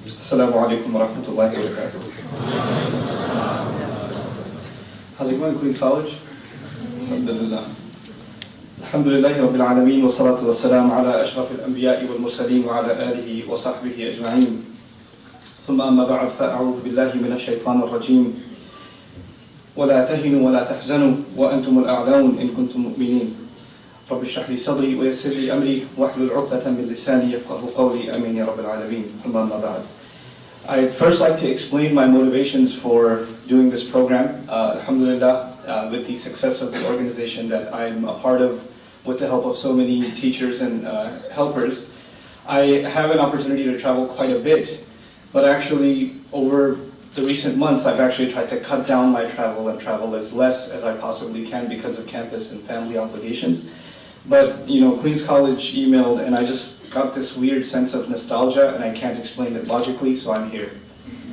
Assalamu alaikum wa rahmatullahi wa barakatuh. How's it going, Queen's College? Alhamdulillah. Alhamdulillahi Rabbil Alameen wa salatu wa salam ala ashraf al-anbiya'i wal mursaleen wa ala alihi wa sahbihi ajma'een. ثم أما بعد فأعوذ بالله من الشيطان الرجيم ولا تهنوا ولا تحزنوا وأنتم الأعلون إن كنتم مؤمنين رب اشرح لي صدري ويسر لي أمري واحلل عقدة من لساني يفقهوا قولي آمين يا رب العالمين ثم أما بعد. I'd first like to explain my motivations for doing this program. Alhamdulillah, with the success of the organization that I'm a part of, with the help of so many teachers and helpers, I have an opportunity to travel quite a bit. But actually, over the recent months, I've actually tried to cut down my travel and travel as less as I possibly can because of campus and family obligations. But, you know, Queen's College emailed and I just got this weird sense of nostalgia and I can't explain it logically, so I'm here.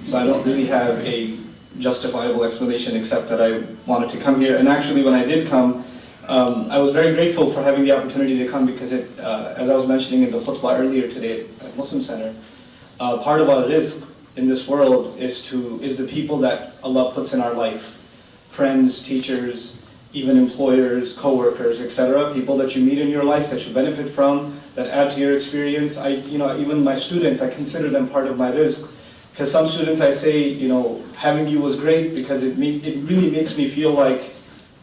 So I don't really have a justifiable explanation except that I wanted to come here. And actually, when I did come, I was very grateful for having the opportunity to come because it, as I was mentioning in the khutbah earlier today at Muslim Center, part of our rizq in this world is the people that Allah puts in our life. Friends, teachers, even employers, co-workers, etc. People that you meet in your life that you benefit from, that add to your experience. Even my students, I consider them part of my rizq. Because some students I say, having you was great because it really makes me feel like,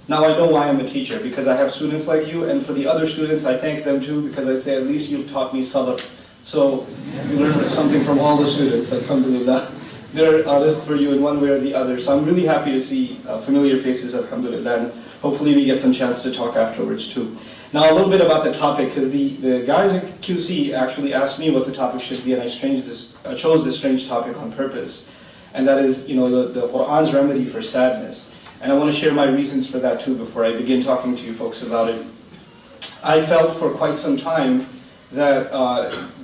now I know why I'm a teacher, because I have students like you, and for the other students I thank them too, because I say at least you taught me sabr. So you learn something from all the students, alhamdulillah. They're rizq for you in one way or the other. So I'm really happy to see familiar faces, alhamdulillah, and hopefully we get some chance to talk afterwards too. Now a little bit about the topic, because the guys at QC actually asked me what the topic should be, and I chose this strange topic on purpose. And that is, the Qur'an's remedy for sadness. And I want to share my reasons for that too before I begin talking to you folks about it. I felt for quite some time that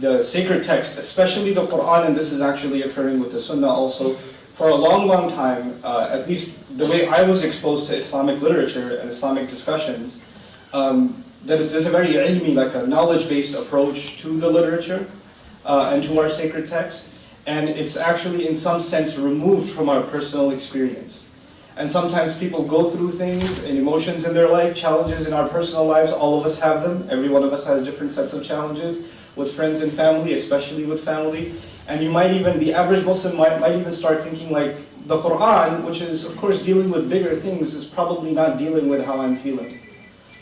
the sacred text, especially the Quran, and this is actually occurring with the Sunnah also, for a long, long time, at least the way I was exposed to Islamic literature and Islamic discussions, that it is a very ilmi, like a knowledge-based approach to the literature and to our sacred text, and it's actually in some sense removed from our personal experience. And sometimes people go through things and emotions in their life, challenges in our personal lives. All of us have them. Every one of us has different sets of challenges with friends and family, especially with family. And the average Muslim might even start thinking like, the Quran, which is of course dealing with bigger things, is probably not dealing with how I'm feeling.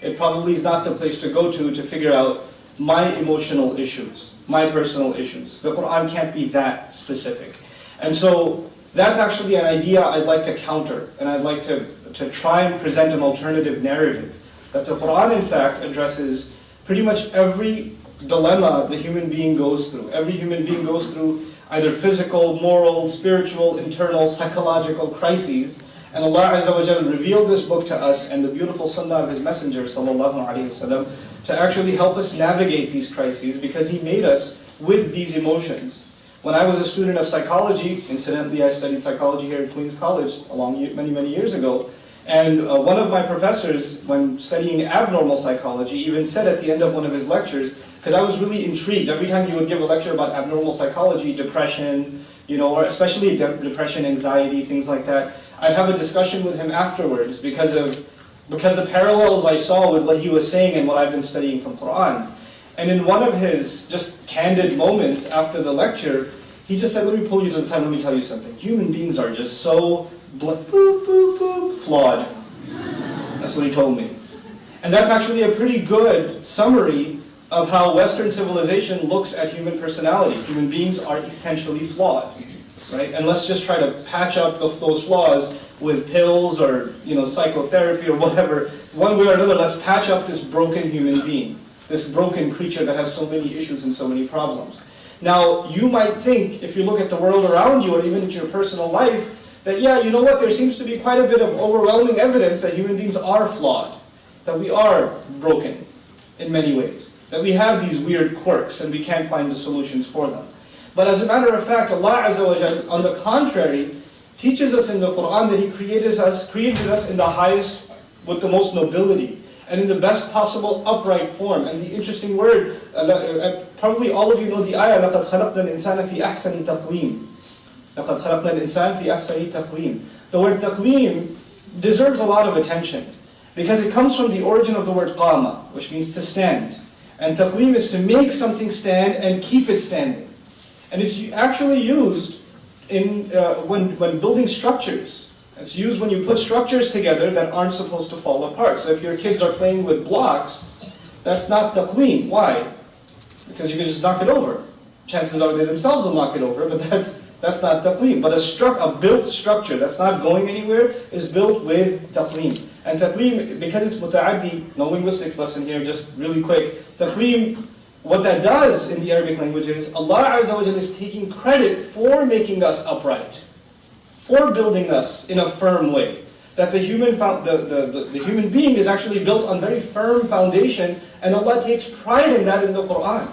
It probably is not the place to go to figure out my emotional issues, my personal issues. The Quran can't be that specific. And so, that's actually an idea I'd like to counter, and I'd like to try and present an alternative narrative. That the Quran, in fact, addresses pretty much every dilemma the human being goes through. Every human being goes through either physical, moral, spiritual, internal, psychological crises. And Allah Azza wa Jalla revealed this book to us and the beautiful sunnah of His Messenger, sallallahu alaihi wasallam, to actually help us navigate these crises because He made us with these emotions. When I was a student of psychology, incidentally I studied psychology here at Queen's College many, many years ago, and one of my professors, when studying abnormal psychology, even said at the end of one of his lectures, because I was really intrigued, every time he would give a lecture about abnormal psychology, depression, or especially depression, anxiety, things like that, I'd have a discussion with him afterwards because the parallels I saw with what he was saying and what I've been studying from Quran. And in one of his just candid moments after the lecture, he just said, let me pull you to the side, let me tell you something. Human beings are just so flawed. That's what he told me. And that's actually a pretty good summary of how Western civilization looks at human personality. Human beings are essentially flawed, right? And let's just try to patch up those flaws with pills or psychotherapy or whatever. One way or another, let's patch up this broken human being. This broken creature that has so many issues and so many problems. Now, you might think, if you look at the world around you, or even at your personal life, that there seems to be quite a bit of overwhelming evidence that human beings are flawed, that we are broken in many ways, that we have these weird quirks and we can't find the solutions for them. But as a matter of fact, Allah Azza wa Jalla, on the contrary, teaches us in the Quran that He created us in the highest, with the most nobility. and in the best possible upright form. And the interesting word, probably all of you know the ayah, لَقَدْ خَلَقْنَا الْإِنسَانَ فِي أَحْسَنِ تَقْوِيمٍ. لَقَدْ خَلَقْنَا الْإِنسَانَ فِي أَحْسَنِ تَقْوِيمٍ. The word taqweem deserves a lot of attention because it comes from the origin of the word qama, which means to stand. And taqweem is to make something stand and keep it standing. And it's actually used in when building structures. It's used when you put structures together that aren't supposed to fall apart. So if your kids are playing with blocks, that's not taqweem. Why? Because you can just knock it over. Chances are they themselves will knock it over, but that's not taqweem. But a built structure that's not going anywhere is built with taqweem. And taqweem, because it's muta'addi, no linguistics lesson here, just really quick. Taqweem, what that does in the Arabic language is Allah Azza wa Jalla is taking credit for making us upright, for building us in a firm way. That the human being is actually built on very firm foundation, and Allah takes pride in that in the Quran.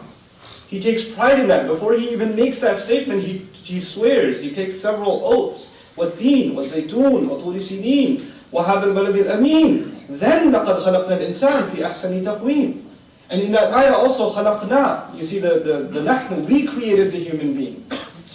He takes pride in that. Before he even makes that statement, he swears, he takes several oaths. وَالتِّينِ وَالزَّيْتُونِ وَطُورِ سِينِينَ وَهَذَا الْبَلَدِ الْأَمِينَ Then لَقَدْ خَلَقْنَا الْإِنسَانَ فِي أَحْسَنِ تَقْوِيمٍ. And in that ayah also, خَلَقْنَا, you see the nahnu, we created the human being.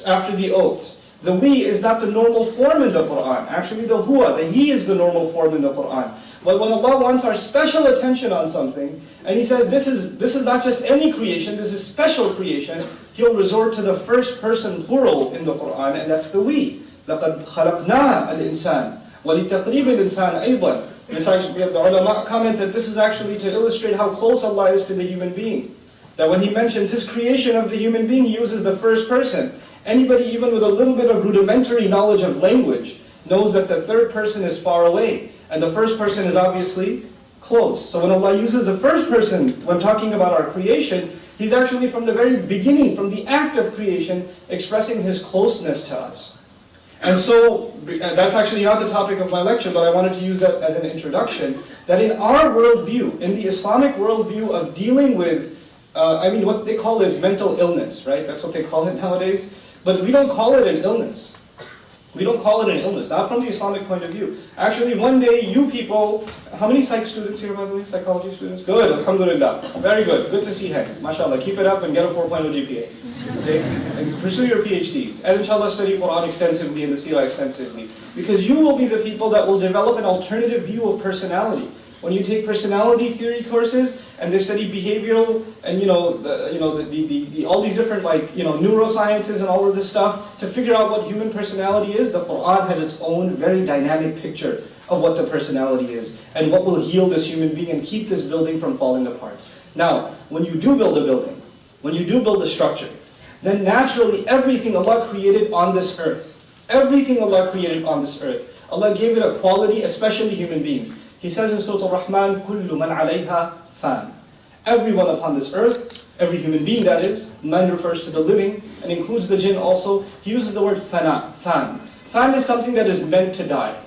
After the oaths. The we is not the normal form in the Quran. Actually the huwa, the he is the normal form in the Quran. But when Allah wants our special attention on something, and He says this is not just any creation, this is special creation, He'll resort to the first person plural in the Quran, and that's the we. لَقَدْ خَلَقْنَا الْإِنسَانَ وَلِتَقْرِيبِ الْإِنسَانَ أَيْضًا. The ulama comment that this is actually to illustrate how close Allah is to the human being. That when He mentions His creation of the human being, He uses the first person. Anybody even with a little bit of rudimentary knowledge of language knows that the third person is far away, and the first person is obviously close. So when Allah uses the first person when talking about our creation, He's actually from the very beginning, from the act of creation, expressing His closeness to us. And so, that's actually not the topic of my lecture, but I wanted to use that as an introduction, that in our worldview, in the Islamic worldview of dealing with, what they call is mental illness, right? That's what they call it nowadays. But we don't call it an illness. We don't call it an illness, not from the Islamic point of view. Actually, one day, you people, how many psych students here, by the way, psychology students? Good, alhamdulillah. Very good, good to see hands. MashaAllah, keep it up and get a 4.0 GPA. Okay? And pursue your PhDs. And inshallah, study Quran extensively and the Seerah extensively. Because you will be the people that will develop an alternative view of personality. When you take personality theory courses and they study behavioral and all these different neurosciences and all of this stuff to figure out what human personality is, the Quran has its own very dynamic picture of what the personality is and what will heal this human being and keep this building from falling apart. Now, when you do build a building, when you do build a structure, then naturally everything Allah created on this earth, everything Allah created on this earth, Allah gave it a quality, especially human beings. He says in Surah Al-Rahman, كُلُّ مَنْ عَلَيْهَا فَانٍ. Everyone upon this earth, every human being that is, man refers to the living and includes the jinn also. He uses the word fana, fan. Fan is something that is meant to die.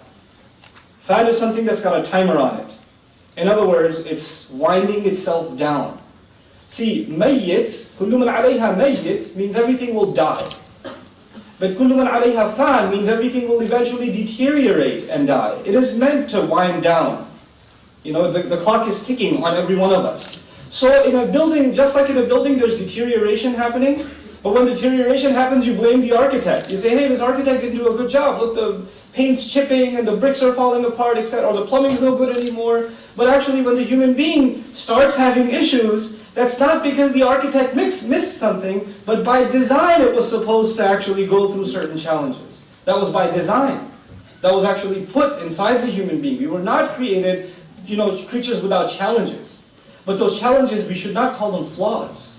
Fan is something that's got a timer on it. In other words, it's winding itself down. See, mayyit, كُلُّ مَنْ عَلَيْهَا mayyit means everything will die. But كُلُّ مَنْ عَلَيْهَا فَانٍ means everything will eventually deteriorate and die. It is meant to wind down. The clock is ticking on every one of us. So in a building, just like in a building, there's deterioration happening. But when deterioration happens, you blame the architect. You say, hey, this architect didn't do a good job. Look, the paint's chipping and the bricks are falling apart, etc. Or the plumbing's no good anymore. But actually, when the human being starts having issues, that's not because the architect missed something, but by design it was supposed to actually go through certain challenges. That was by design. That was actually put inside the human being. We were not created, creatures without challenges. But those challenges, we should not call them flaws.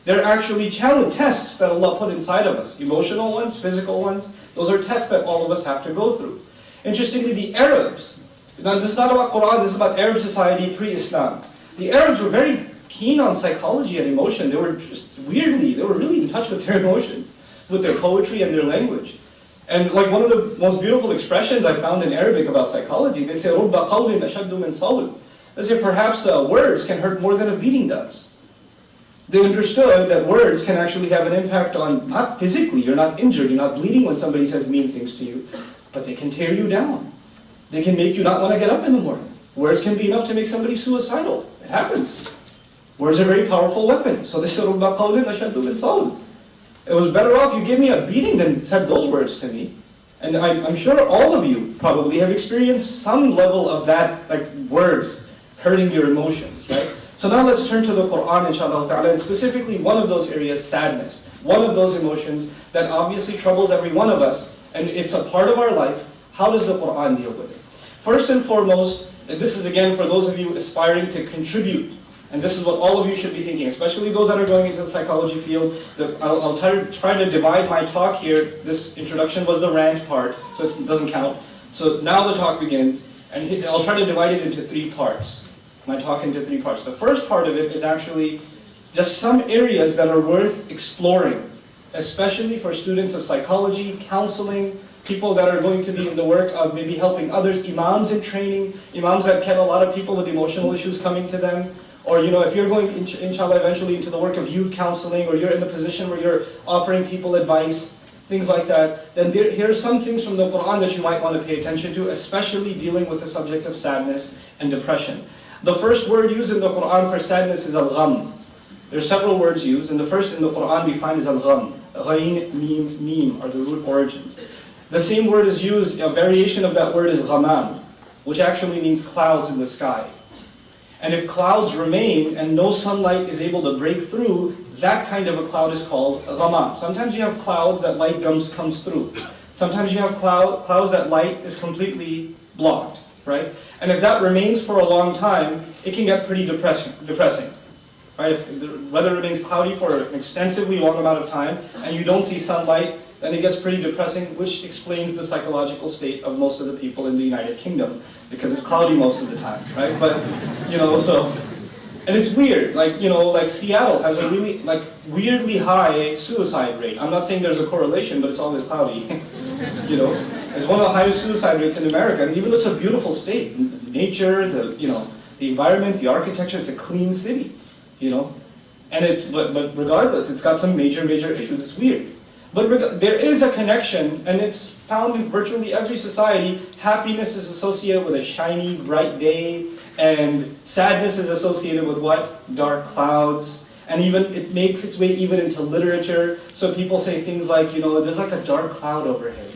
They're actually tests that Allah put inside of us. Emotional ones, physical ones. Those are tests that all of us have to go through. Interestingly, the Arabs, now this is not about Quran, this is about Arab society pre-Islam. The Arabs were very keen on psychology and emotion. They were really in touch with their emotions, with their poetry and their language. And one of the most beautiful expressions I found in Arabic about psychology, they say, رُبَّ قَوْلٍ أَشَدُّ مِنْ صَوْلٍ. They say perhaps words can hurt more than a beating does. They understood that words can actually have an impact on, not physically, you're not injured, you're not bleeding when somebody says mean things to you, but they can tear you down. They can make you not want to get up in the morning. Words can be enough to make somebody suicidal. It happens. Words are a very powerful weapon. So this is رُبَّ قَوْلٍ أَشَدُّ مِنْ صَوْتٍ. It was better off you gave me a beating than said those words to me. And I'm sure all of you probably have experienced some level of that, like words hurting your emotions, right? So now let's turn to the Quran, inshallah ta'ala, and specifically one of those areas, sadness. One of those emotions that obviously troubles every one of us, and it's a part of our life. How does the Quran deal with it? First and foremost, and this is again for those of you aspiring to contribute, and this is what all of you should be thinking, especially those that are going into the psychology field. I'll try to divide my talk here. This introduction was the rant part, so it doesn't count. So now the talk begins, and I'll try to divide it into 3 parts. My talk into 3 parts. The first part of it is actually just some areas that are worth exploring, especially for students of psychology, counseling, people that are going to be in the work of maybe helping others, imams in training, imams that get a lot of people with emotional issues coming to them. Or, if you're going, inshallah, eventually into the work of youth counseling, or you're in the position where you're offering people advice, things like that, then here are some things from the Quran that you might want to pay attention to, especially dealing with the subject of sadness and depression. The first word used in the Quran for sadness is al-gham. There are several words used, and the first in the Quran we find is al-gham. Ghayn, mim, mim are the root origins. The same word is used, a variation of that word is ghamam, which actually means clouds in the sky. And if clouds remain and no sunlight is able to break through, that kind of a cloud is called ghamam. Sometimes you have clouds that light comes through. Sometimes you have clouds that light is completely blocked, right? And if that remains for a long time, it can get pretty depressing, right? If the weather remains cloudy for an extensively long amount of time and you don't see sunlight, then it gets pretty depressing, which explains the psychological state of most of the people in the United Kingdom, because it's cloudy most of the time, right? But, and it's weird, like Seattle has a really, weirdly high suicide rate. I'm not saying there's a correlation, but it's always cloudy, It's one of the highest suicide rates in America, and even though it's a beautiful state, nature, the environment, the architecture, it's a clean city, And but regardless, it's got some major issues, it's weird. But there is a connection, and it's found in virtually every society. Happiness is associated with a shiny, bright day, and sadness is associated with what? Dark clouds. And even it makes its way even into literature. So people say things like, there's like a dark cloud overhead.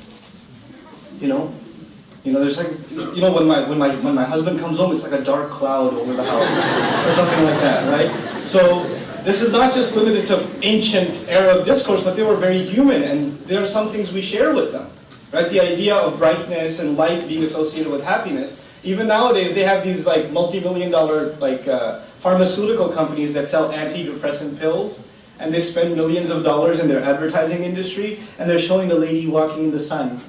There's like, when my husband comes home, it's like a dark cloud over the house, or something like that, right? So this is not just limited to ancient Arab discourse, but they were very human, and there are some things we share with them, right? The idea of brightness and light being associated with happiness. Even nowadays, they have these multi-million-dollar pharmaceutical companies that sell antidepressant pills, and they spend millions of dollars in their advertising industry, and they're showing the lady walking in the sun.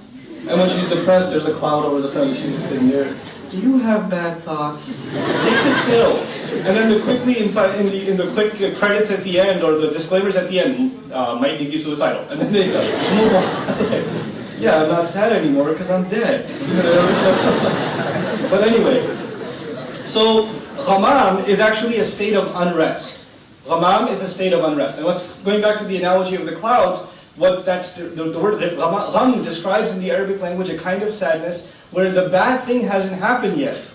And when she's depressed, there's a cloud over the sun, she's just sitting there. Do you have bad thoughts? Take this pill. And then quickly inside in the quick credits at the end, or the disclaimers at the end, might make you suicidal. And then they move on. Yeah, I'm not sad anymore because I'm dead. But anyway, so ghamam is actually a state of unrest. Ghamam is a state of unrest. And going back to the analogy of the clouds, the word gham describes in the Arabic language a kind of sadness where the bad thing hasn't happened yet,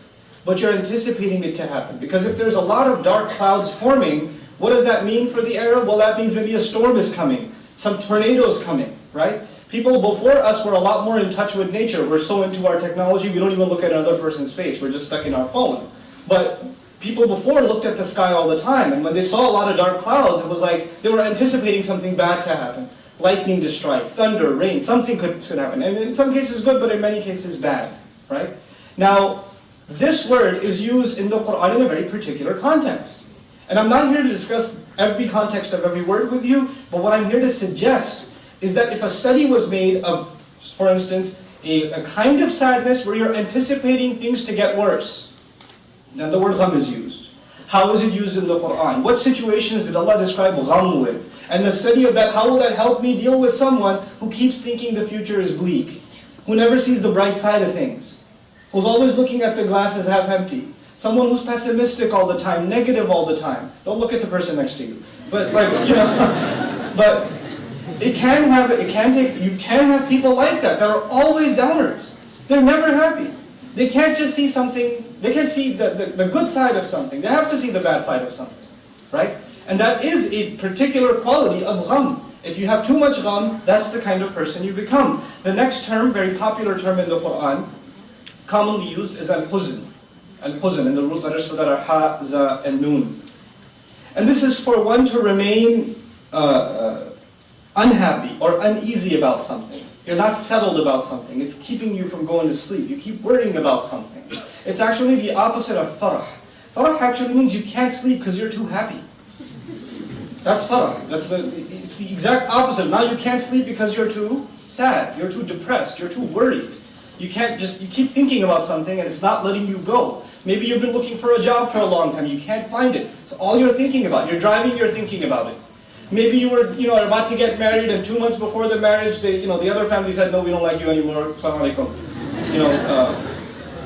but you're anticipating it to happen. Because if there's a lot of dark clouds forming, what does that mean for the Arab? Well, that means maybe a storm is coming, some tornadoes coming, right? People before us were a lot more in touch with nature. We're so into our technology, we don't even look at another person's face. We're just stuck in our phone. But people before looked at the sky all the time, and when they saw a lot of dark clouds, it was like they were anticipating something bad to happen. Lightning to strike, thunder, rain, something could happen. And in some cases good, but in many cases bad, right? Now, this word is used in the Quran in a very particular context. And I'm not here to discuss every context of every word with you, but what I'm here to suggest is that if a study was made of, for instance, a kind of sadness where you're anticipating things to get worse, then the word gham is used. How is it used in the Quran? What situations did Allah describe gham with? And the study of that, how will that help me deal with someone who keeps thinking the future is bleak, who never sees the bright side of things, who's always looking at the glass as half empty, someone who's pessimistic all the time, negative all the time. Don't look at the person next to you. But but you can have people like that are always downers. They're never happy. they can't just see something, they can't see the good side of something. They have to see the bad side of something, right? And that is a particular quality of gham. If you have too much gham, that's the kind of person you become. The next term, very popular term in the Quran, commonly used, is al-huzn. Al-huzn, and the root letters for that are ha, za, and nun. And this is for one to remain unhappy or uneasy about something. You're not settled about something. It's keeping you from going to sleep. You keep worrying about something. It's actually the opposite of farah. Farah actually means you can't sleep because you're too happy. That's farah. It's the exact opposite. Now you can't sleep because you're too sad. You're too depressed. You're too worried. You keep thinking about something and it's not letting you go. Maybe you've been looking for a job for a long time. You can't find it. It's all you're thinking about. You're driving, you're thinking about it. Maybe you were, about to get married, and 2 months before the marriage, the other family said, no, we don't like you anymore. Assalamu alaikum.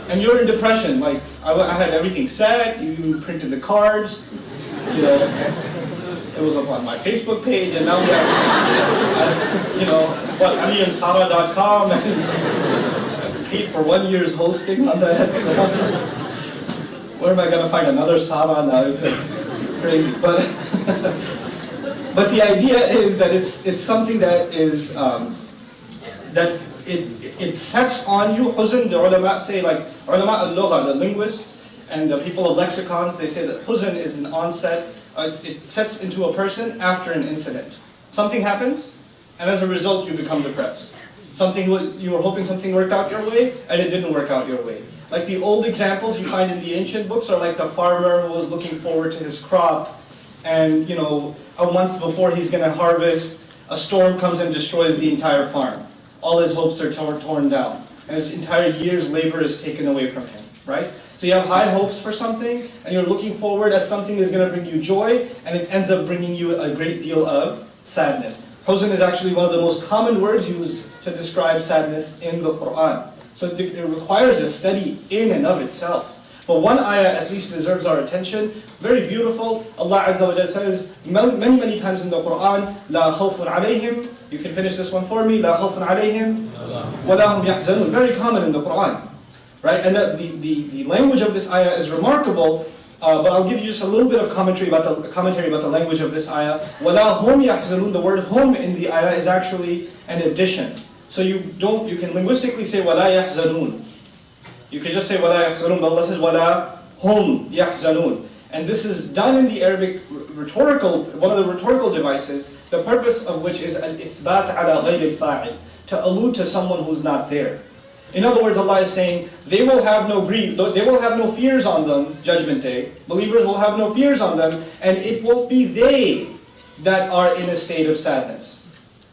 And you're in depression. Like I had everything set. You printed the cards. It was up on my Facebook page, and now we have, aliansara.com, and paid for 1 year's hosting on that. So, where am I going to find another Sara now? It's crazy, but. But the idea is that it's something that is that it sets on you. Huzn, the ulama say, like ulama al-lugha, the linguists and the people of lexicons, they say that huzn is an onset. It sets into a person after an incident. Something happens, and as a result, you become depressed. You were hoping something worked out your way, and it didn't work out your way. Like the old examples you find in the ancient books are like the farmer who was looking forward to his crop, and a month before he's going to harvest, a storm comes and destroys the entire farm. All his hopes are torn down, and his entire year's labor is taken away from him, right? So you have high hopes for something, and you're looking forward as something is going to bring you joy, and it ends up bringing you a great deal of sadness. Huzn is actually one of the most common words used to describe sadness in the Quran. So it requires a study in and of itself. But one ayah at least deserves our attention. Very beautiful. Allah Azza wa Jalla says many times in the Quran, La khawfun alayhim. You can finish this one for me. La khawfun alayhim. Wa la hum yahzanun. Very common in the Quran. Right? And the language of this ayah is remarkable. But I'll give you just a little bit of commentary about the language of this ayah. Wa la hum yahzanun. The word hum in the ayah is actually an addition. So you can linguistically say wa la yahzanun. You can just say wala yahzanun, but Allah says wala hum yahzanun. And this is done in the Arabic one of the rhetorical devices, the purpose of which is al-ithbat ala ghayr al-fa'il, to allude to someone who's not there. In other words, Allah is saying, they will have no grief, they will have no fears on them, Judgment Day. Believers will have no fears on them, and it won't be they that are in a state of sadness.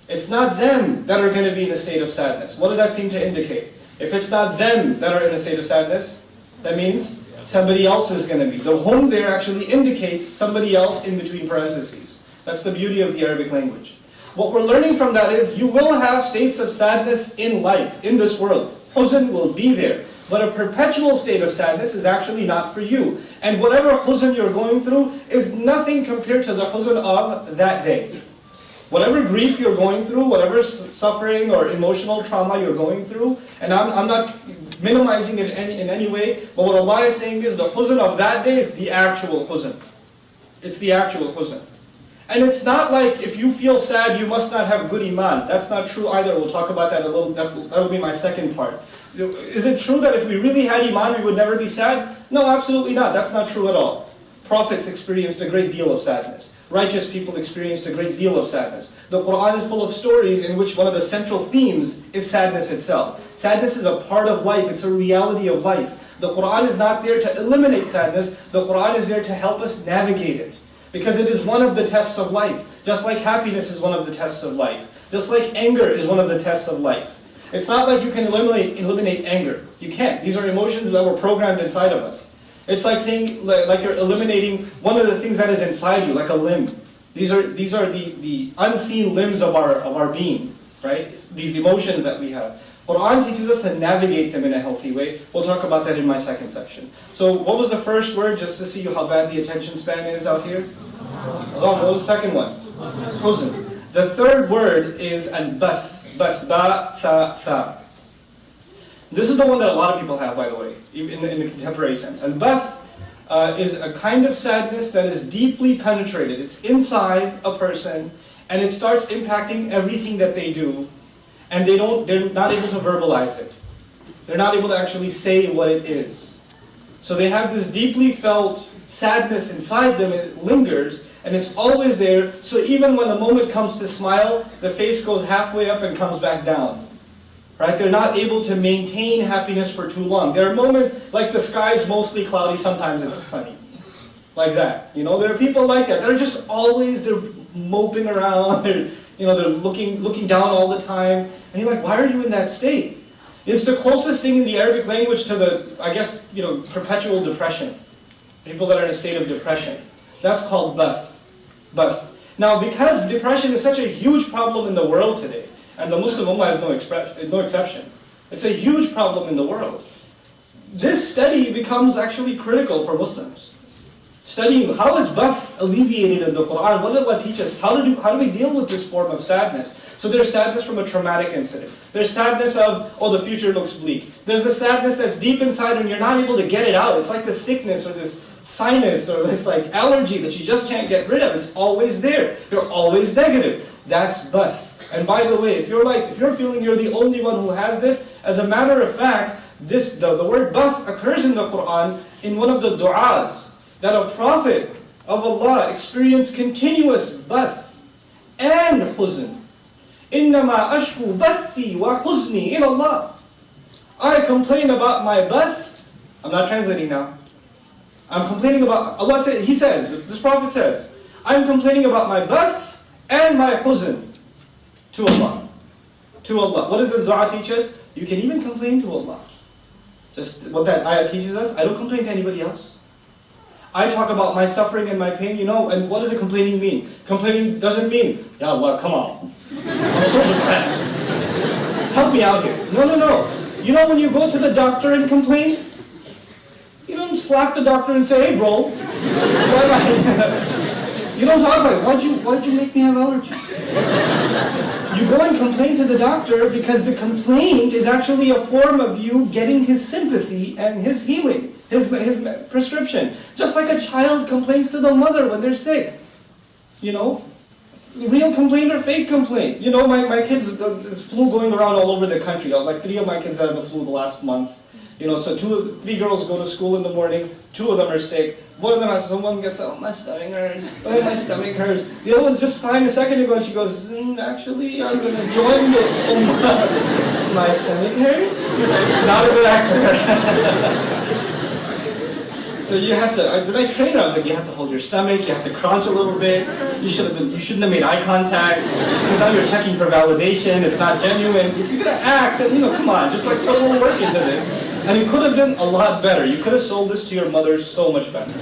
It's not them that are going to be in a state of sadness. What does that seem to indicate? If it's not them that are in a state of sadness, that means somebody else is going to be. The hum there actually indicates somebody else in between parentheses. That's the beauty of the Arabic language. What we're learning from that is you will have states of sadness in life, in this world. Huzn will be there. But a perpetual state of sadness is actually not for you. And whatever huzn you're going through is nothing compared to the huzn of that day. Whatever grief you're going through, whatever suffering or emotional trauma you're going through, and I'm not minimizing it in any way, but what Allah is saying is the huzn of that day is the actual huzn. It's the actual huzn. And it's not like if you feel sad, you must not have good iman. That's not true either. We'll talk about that a little. That'll be my second part. Is it true that if we really had iman, we would never be sad? No, absolutely not. That's not true at all. Prophets experienced a great deal of sadness. Righteous people experienced a great deal of sadness. The Quran is full of stories in which one of the central themes is sadness itself. Sadness is a part of life. It's a reality of life. The Quran is not there to eliminate sadness. The Quran is there to help us navigate it. Because it is one of the tests of life. Just like happiness is one of the tests of life. Just like anger is one of the tests of life. It's not like you can eliminate anger. You can't. These are emotions that were programmed inside of us. It's like saying, like you're eliminating one of the things that is inside you, like a limb. These are the unseen limbs of our being, right? These emotions that we have. Quran teaches us to navigate them in a healthy way. We'll talk about that in my second section. So what was the first word, just to see how bad the attention span is out here? What was the second one? Huzn. The third word is al-bath. Bath, ba, tha, tha. This is the one that a lot of people have, by the way, in the contemporary sense. And bath is a kind of sadness that is deeply penetrated. It's inside a person, and it starts impacting everything that they do, and they're not able to verbalize it. They're not able to actually say what it is. So they have this deeply felt sadness inside them, it lingers, and it's always there. So even when the moment comes to smile, the face goes halfway up and comes back down. Right? They're not able to maintain happiness for too long. There are moments, like the sky's mostly cloudy, sometimes it's sunny. Like that. You know, there are people like that. They're just always, they're moping around, they're looking down all the time. And you're like, why are you in that state? It's the closest thing in the Arabic language to the, I guess, perpetual depression. People that are in a state of depression. That's called bath. Now, because depression is such a huge problem in the world today, and the Muslim Ummah is no exception. It's a huge problem in the world. This study becomes actually critical for Muslims. Studying how is bath alleviated in the Quran? What did Allah teach us? How do we deal with this form of sadness? So there's sadness from a traumatic incident. There's sadness of, oh, the future looks bleak. There's the sadness that's deep inside and you're not able to get it out. It's like the sickness or this sinus or this like allergy that you just can't get rid of. It's always there. You're always negative. That's bath. And by the way, if you're feeling you're the only one who has this, as a matter of fact, the word bath occurs in the Quran in one of the du'as that a prophet of Allah experienced continuous bath and huzn. إِنَّمَا أَشْكُو بَثِّي وَحُزْنِي إِلَى اللَّهِ. I complain about my bath. I'm not translating now. I'm complaining about, Allah says, this prophet says, I'm complaining about my bath and my huzn. To Allah. To Allah. What does the Dua teach us? You can even complain to Allah. Just what that ayah teaches us. I don't complain to anybody else. I talk about my suffering and my pain, and what does the complaining mean? Complaining doesn't mean, Ya Allah, come on. I'm so depressed. Help me out here. No. You know when you go to the doctor and complain? You don't slap the doctor and say, hey bro, you don't talk about it. Why'd you make me have allergies? You go and complain to the doctor because the complaint is actually a form of you getting his sympathy and his healing, his prescription. Just like a child complains to the mother when they're sick. Real complaint or fake complaint. My kids, there's flu going around all over the country. Like 3 of my kids had the flu the last month. So 3 girls go to school in the morning, 2 of them are sick. One of them has, someone gets, oh, my stomach hurts, my stomach hurts. The other one's just fine a second ago, and she goes, actually, I'm going to join the my stomach hurts? Not a good actor. So you have to, did I train her? I was like, you have to hold your stomach, you have to crunch a little bit, you shouldn't have made eye contact, because now you're checking for validation, it's not genuine. If you're going to act, then, come on, just like put a little work into this. And you could have been a lot better. You could have sold this to your mother so much better.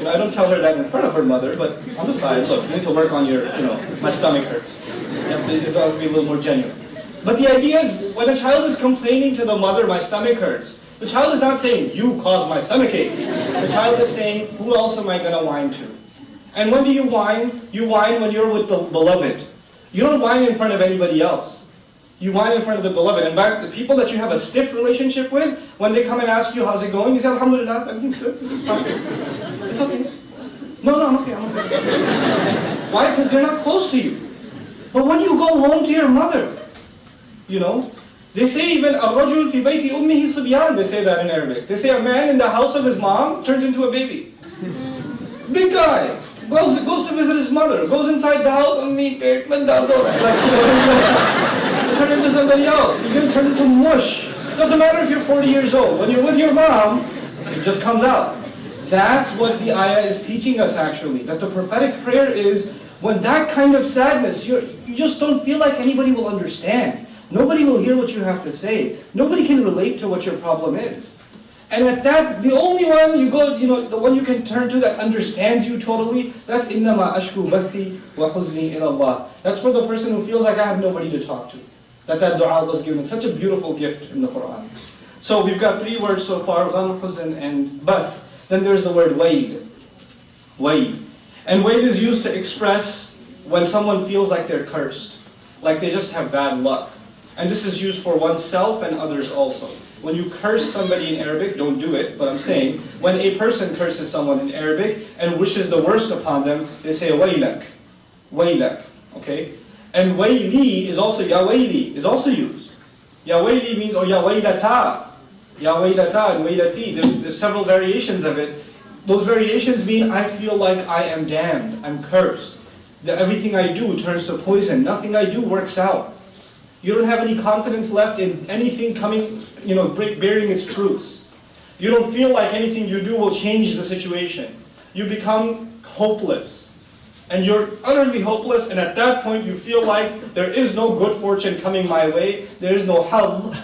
I don't tell her that in front of her mother, but on the side, look, you need to work on your, my stomach hurts. You have to be a little more genuine. But the idea is, when a child is complaining to the mother, my stomach hurts, the child is not saying, you caused my stomach ache. The child is saying, who else am I going to whine to? And when do you whine? You whine when you're with the beloved. You don't whine in front of anybody else. You whine in front of the beloved. In fact, the people that you have a stiff relationship with, when they come and ask you, how's it going? You say, Alhamdulillah, everything's good. It's fine. It's okay. No, I'm okay. Why? Because they're not close to you. But when you go home to your mother, they say even, الرجل في بيت أمه صبيان, they say that in Arabic. They say a man in the house of his mom turns into a baby. Big guy. Goes to visit his mother. Goes inside the house and turn into somebody else. You're going to turn into mush. Doesn't matter if you're 40 years old. When you're with your mom, it just comes out. That's what the ayah is teaching us actually. That the prophetic prayer is when that kind of sadness, you just don't feel like anybody will understand. Nobody will hear what you have to say. Nobody can relate to what your problem is. And at that, the only one you go, the one you can turn to that understands you totally, that's إِنَّمَا أَشْكُو بَثِّي وَحُزْنِي إِلَى اللَّهِ. That's for the person who feels like I have nobody to talk to. That dua was given. Such a beautiful gift in the Quran. So we've got 3 words so far, gham, huzn, and bath. Then there's the word waid. Waid. And waid is used to express when someone feels like they're cursed. Like they just have bad luck. And this is used for oneself and others also. When you curse somebody in Arabic, don't do it, but I'm saying, when a person curses someone in Arabic and wishes the worst upon them, they say waylak, waylak, okay? And wayli is also, ya wayli, is also used. Ya wayli means, or ya waylata, and waylati, there's several variations of it. Those variations mean, I feel like I am damned, I'm cursed. That everything I do turns to poison, nothing I do works out. You don't have any confidence left in anything coming, bearing its fruits. You don't feel like anything you do will change the situation. You become hopeless. And you're utterly hopeless, and at that point you feel like there is no good fortune coming my way. There is no hadh.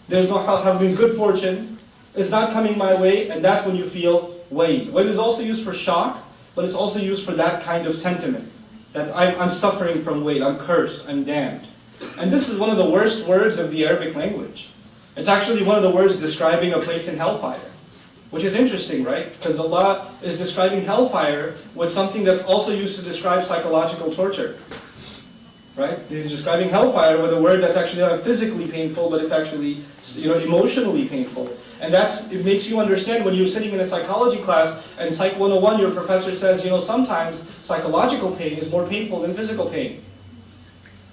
There's no hadh means good fortune. It's not coming my way, and that's when you feel wayl. Wayl is also used for shock, but it's also used for that kind of sentiment. That I'm suffering from wayl, I'm cursed, I'm damned. And this is one of the worst words of the Arabic language. It's actually one of the words describing a place in hellfire. Which is interesting, right? Because Allah is describing hellfire with something that's also used to describe psychological torture. Right? He's describing hellfire with a word that's actually not physically painful, but it's actually emotionally painful. And it makes you understand when you're sitting in a psychology class and Psych 101, your professor says, sometimes psychological pain is more painful than physical pain.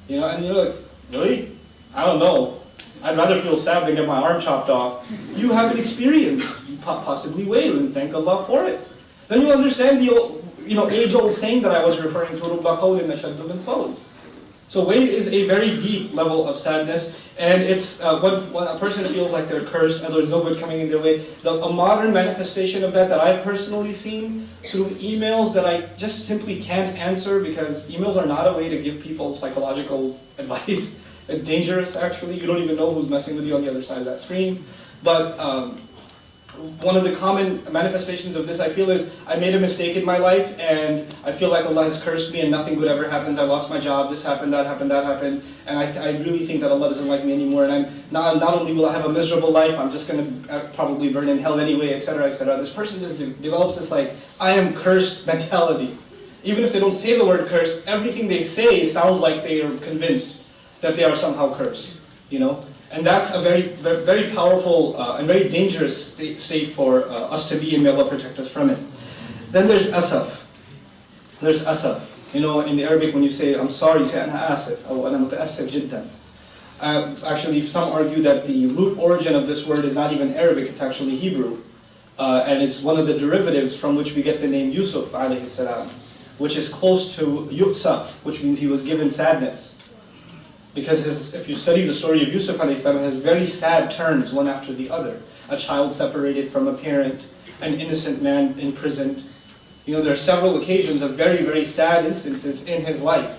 And you're like, really? I don't know. I'd rather feel sad than get my arm chopped off. You haven't experienced possibly wail, and thank Allah for it. Then you understand the age-old saying that I was referring to, رُبَّ قَوْلٍ أَشَدُّ مِنْ صَوْتٍ. So wail is a very deep level of sadness, and it's when a person feels like they're cursed and there's no good coming in their way. A modern manifestation of that I've personally seen through emails that I just simply can't answer, because emails are not a way to give people psychological advice. It's dangerous, actually. You don't even know who's messing with you on the other side of that screen. But one of the common manifestations of this, I feel, is I made a mistake in my life, and I feel like Allah has cursed me and nothing good ever happens. I lost my job, this happened, that happened, that happened. And I really think that Allah doesn't like me anymore. And I'm not only will I have a miserable life, I'm just going to probably burn in hell anyway, etc., etc. This person just develops this I am cursed mentality. Even if they don't say the word cursed, everything they say sounds like they are convinced that they are somehow cursed, And that's a very, very, very powerful and very dangerous state for us to be in. May Allah protect us from it. Then there's asaf. There's asaf. In the Arabic, when you say, I'm sorry, you say, أنا آسف, أو أنا متأسف جدا. Actually, some argue that the root origin of this word is not even Arabic, it's actually Hebrew. And it's one of the derivatives from which we get the name Yusuf, alayhi salam, which is close to Yutsaf, which means he was given sadness. Because if you study the story of Yusuf alayhi salam, it has very sad turns, one after the other. A child separated from a parent, an innocent man imprisoned. There are several occasions of very, very sad instances in his life.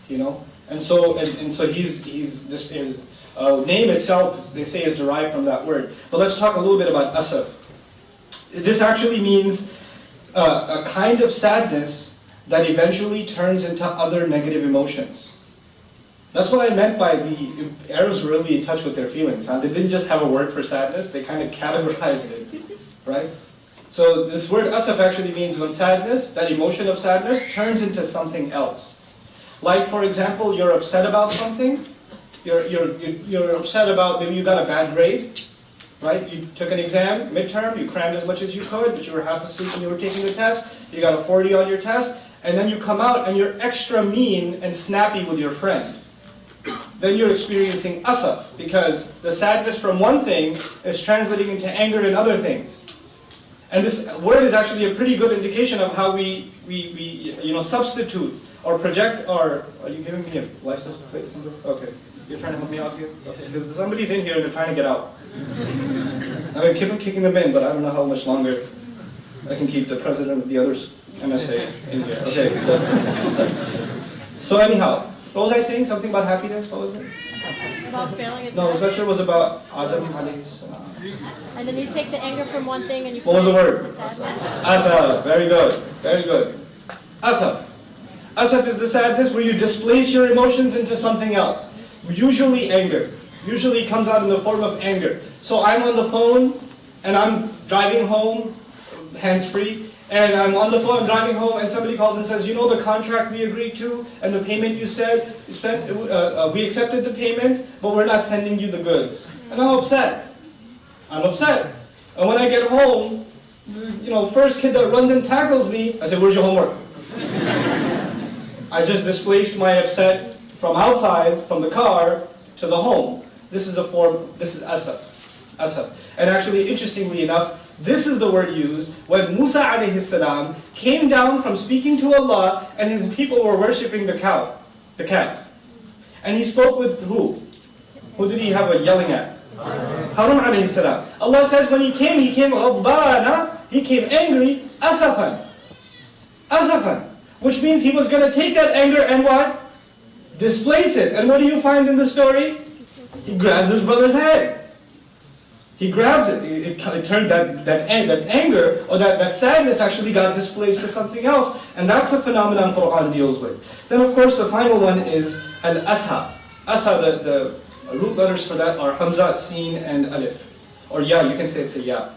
And so his name itself, they say, is derived from that word. But let's talk a little bit about asaf. This actually means a kind of sadness that eventually turns into other negative emotions. That's what I meant by the Arabs were really in touch with their feelings. They didn't just have a word for sadness, they kind of categorized it, right? So this word asaf actually means when sadness, that emotion of sadness, turns into something else. Like, for example, you're upset about something. You're upset about, maybe you got a bad grade, right? You took an exam, midterm, you crammed as much as you could, but you were half asleep when you were taking the test. You got a 40 on your test, and then you come out and you're extra mean and snappy with your friend. Then you're experiencing asaf, because the sadness from one thing is translating into anger in other things. And this word is actually a pretty good indication of how we substitute or project our... Are you giving me a license plate number? Okay. You're trying to help me out here? Okay. Because somebody's in here and they're trying to get out. I keep kicking them in, but I don't know how much longer I can keep the president of the other MSA in here. Okay, so anyhow. What was I saying? Something about happiness? What was it? About failing at No, this lecture was about Adam alayhi salam. And then you take the anger from one thing and you... What was the word? Asaf. Very good. Very good. Asaf. Asaf is the sadness where you displace your emotions into something else. Usually anger. Usually comes out in the form of anger. So I'm on the phone and I'm driving home, hands-free, and I'm on the phone, I'm driving home, and somebody calls and says, you know the contract we agreed to, and the payment you said, we accepted the payment, but we're not sending you the goods. And I'm upset. I'm upset. And when I get home, first kid that runs and tackles me, I say, where's your homework? I just displaced my upset from outside, from the car, to the home. This is asaf. Asaf. And actually, interestingly enough, this is the word used when Musa alayhi salam came down from speaking to Allah and his people were worshipping the calf. And he spoke with who? Who did he have a yelling at? Harun alayhi salam. Allah says when he came ghadbana, he came angry, asafan. Asafan. Which means he was going to take that anger and what? Displace it. And what do you find in the story? He grabs his brother's head. He grabs it. It turned that anger or that sadness actually got displaced to something else. And that's a phenomenon Quran deals with. Then of course the final one is al-asa. Asa, the root letters for that are hamza, sin, and alif. Or ya, you can say it's a ya.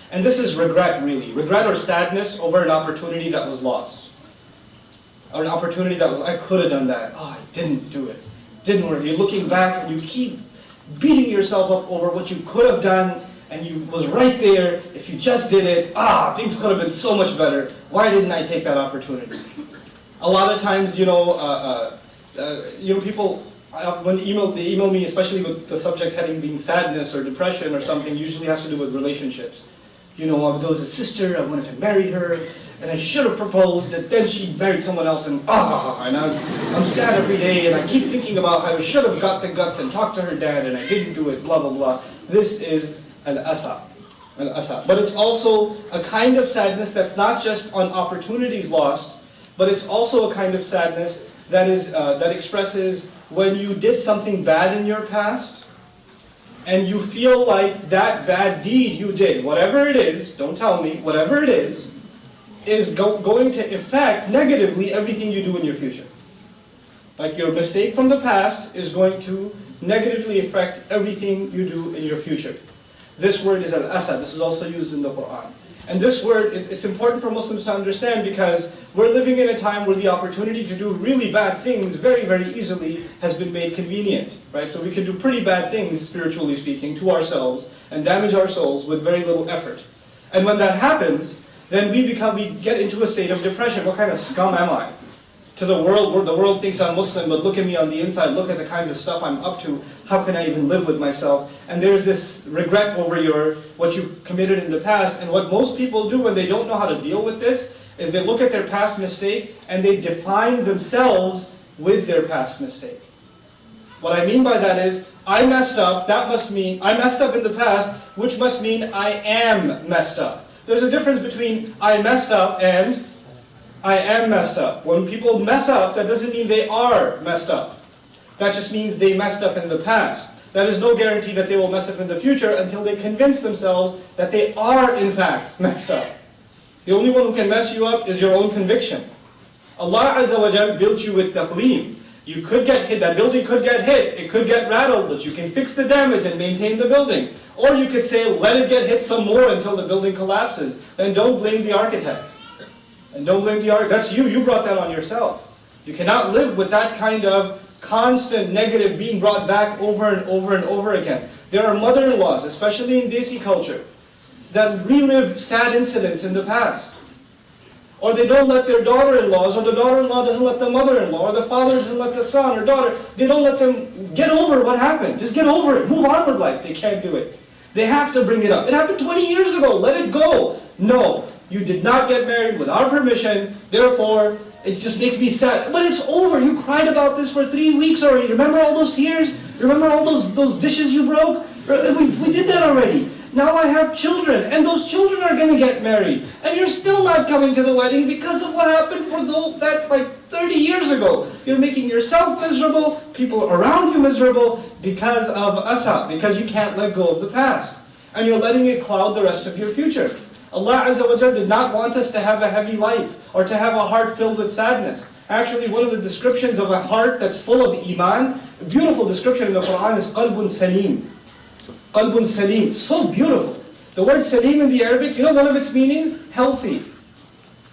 And this is regret really. Regret or sadness over an opportunity that was lost. Or an opportunity that was, I could have done that. Oh, I didn't do it. Didn't work. You're looking back and you keep beating yourself up over what you could have done and you was right there. If you just did it, things could have been so much better. Why didn't I take that opportunity? A lot of times, people, when they email me, especially with the subject heading being sadness or depression or something, usually has to do with relationships. There was a sister, I wanted to marry her, and I should have proposed, and then she married someone else, and I'm sad every day, and I keep thinking about how I should have got the guts and talked to her dad, and I didn't do it, blah, blah, blah. This is al-asaf. But it's also a kind of sadness that's not just on opportunities lost, but it's also a kind of sadness that expresses when you did something bad in your past, and you feel like that bad deed you did, whatever it is, don't tell me, whatever it is going to affect negatively everything you do in your future. Like your mistake from the past is going to negatively affect everything you do in your future. This word is al-asad. This is also used in the Quran. And this word, it's important for Muslims to understand because we're living in a time where the opportunity to do really bad things very, very easily has been made convenient. Right? So we can do pretty bad things, spiritually speaking, to ourselves and damage our souls with very little effort. And when that happens, then we get into a state of depression. What kind of scum am I? To the world, where the world thinks I'm Muslim, but look at me on the inside, look at the kinds of stuff I'm up to, how can I even live with myself? And there's this regret over what you've committed in the past, and what most people do when they don't know how to deal with this, is they look at their past mistake, and they define themselves with their past mistake. What I mean by that is, I messed up, that must mean, I messed up in the past, which must mean I am messed up. There's a difference between I messed up and I am messed up. When people mess up, that doesn't mean they are messed up. That just means they messed up in the past. That is no guarantee that they will mess up in the future until they convince themselves that they are in fact messed up. The only one who can mess you up is your own conviction. Allah Azza wa Jal built you with taqweem. You could get hit, that building could get hit, it could get rattled, but you can fix the damage and maintain the building. Or you could say, let it get hit some more until the building collapses. Then don't blame the architect. And don't blame the architect. That's you brought that on yourself. You cannot live with that kind of constant negative being brought back over and over and over again. There are mother-in-laws, especially in Desi culture, that relive sad incidents in the past. Or they don't let their daughter-in-laws, or the daughter-in-law doesn't let the mother-in-law, or the father doesn't let the son or daughter, they don't let them get over what happened. Just get over it. Move on with life. They can't do it. They have to bring it up. It happened 20 years ago. Let it go. No, you did not get married without permission. Therefore, it just makes me sad. But it's over. You cried about this for 3 weeks already. Remember all those tears? Remember all those dishes you broke? We did that already. Now I have children, and those children are going to get married. And you're still not coming to the wedding because of what happened for that like 30 years ago. You're making yourself miserable, people around you miserable because of asa, because you can't let go of the past. And you're letting it cloud the rest of your future. Allah Azza wa Jalla did not want us to have a heavy life or to have a heart filled with sadness. Actually, one of the descriptions of a heart that's full of iman, a beautiful description in the Quran is qalbun salim. Qalbun salim, so beautiful. The word salim in the Arabic, you know one of its meanings? Healthy.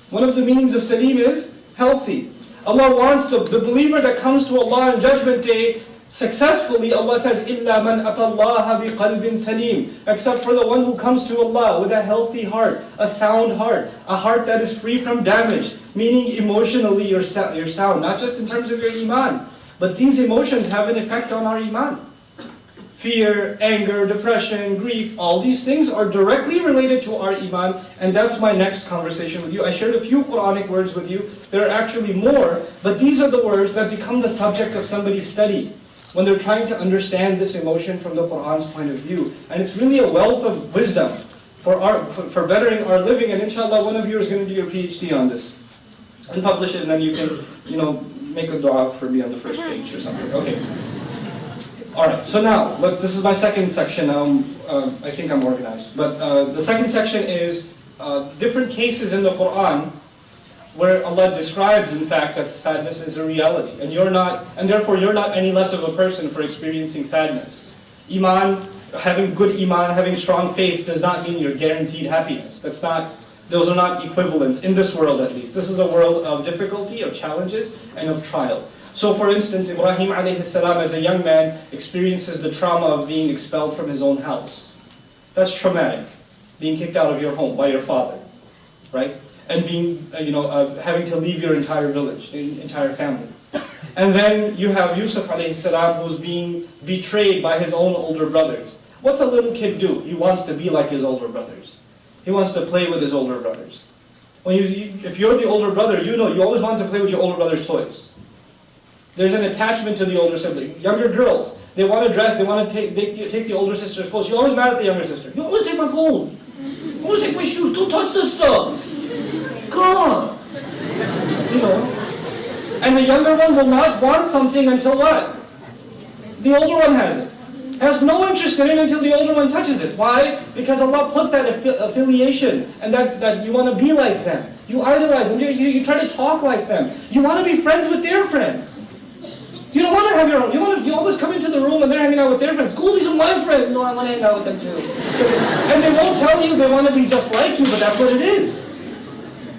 One of the meanings of salim is healthy. Allah wants the believer that comes to Allah on Judgment Day successfully. Allah says, إِلَّا مَنْ أَتَى اللَّهَ بِقَلْبٍ سَلِيمٍ, except for the one who comes to Allah with a healthy heart, a sound heart, a heart that is free from damage, meaning emotionally you're sound, not just in terms of your iman, but these emotions have an effect on our iman. Fear, anger, depression, grief, all these things are directly related to our iman, and that's my next conversation with you. I shared a few Quranic words with you. There are actually more, but these are the words that become the subject of somebody's study when they're trying to understand this emotion from the Qur'an's point of view. And it's really a wealth of wisdom for bettering our living, and inshallah one of you is going to do your PhD on this and publish it, and then you can, make a dua for me on the first page or something. Okay. Alright, so now, this is my second section. I think I'm organized. But the second section is different cases in the Quran where Allah describes, in fact, that sadness is a reality. And therefore you're not any less of a person for experiencing sadness. Iman, having good iman, having strong faith does not mean you're guaranteed happiness. Those are not equivalents, in this world at least. This is a world of difficulty, of challenges, and of trial. So for instance, Ibrahim alayhi salam as a young man experiences the trauma of being expelled from his own house. That's traumatic, being kicked out of your home by your father, right? And being, having to leave your entire village, entire family. And then you have Yusuf alayhi salam who's being betrayed by his own older brothers. What's a little kid do? He wants to be like his older brothers. He wants to play with his older brothers. If you're the older brother, you always want to play with your older brother's toys. There's an attachment to the older sibling. Younger girls, they want to dress, they want to take the older sister's clothes. You're always mad at the younger sister. You always take my phone. You always take my shoes. Don't touch that stuff. God. And the younger one will not want something until what? The older one has it. Has no interest in it until the older one touches it. Why? Because Allah put that affiliation and that you want to be like them. You idolize them. You try to talk like them. You want to be friends with their friends. You don't want to have your own. You always come into the room and they're hanging out with their friends. Cool, these are my friends. No, I want to hang out with them too. And they won't tell you they want to be just like you, but that's what it is.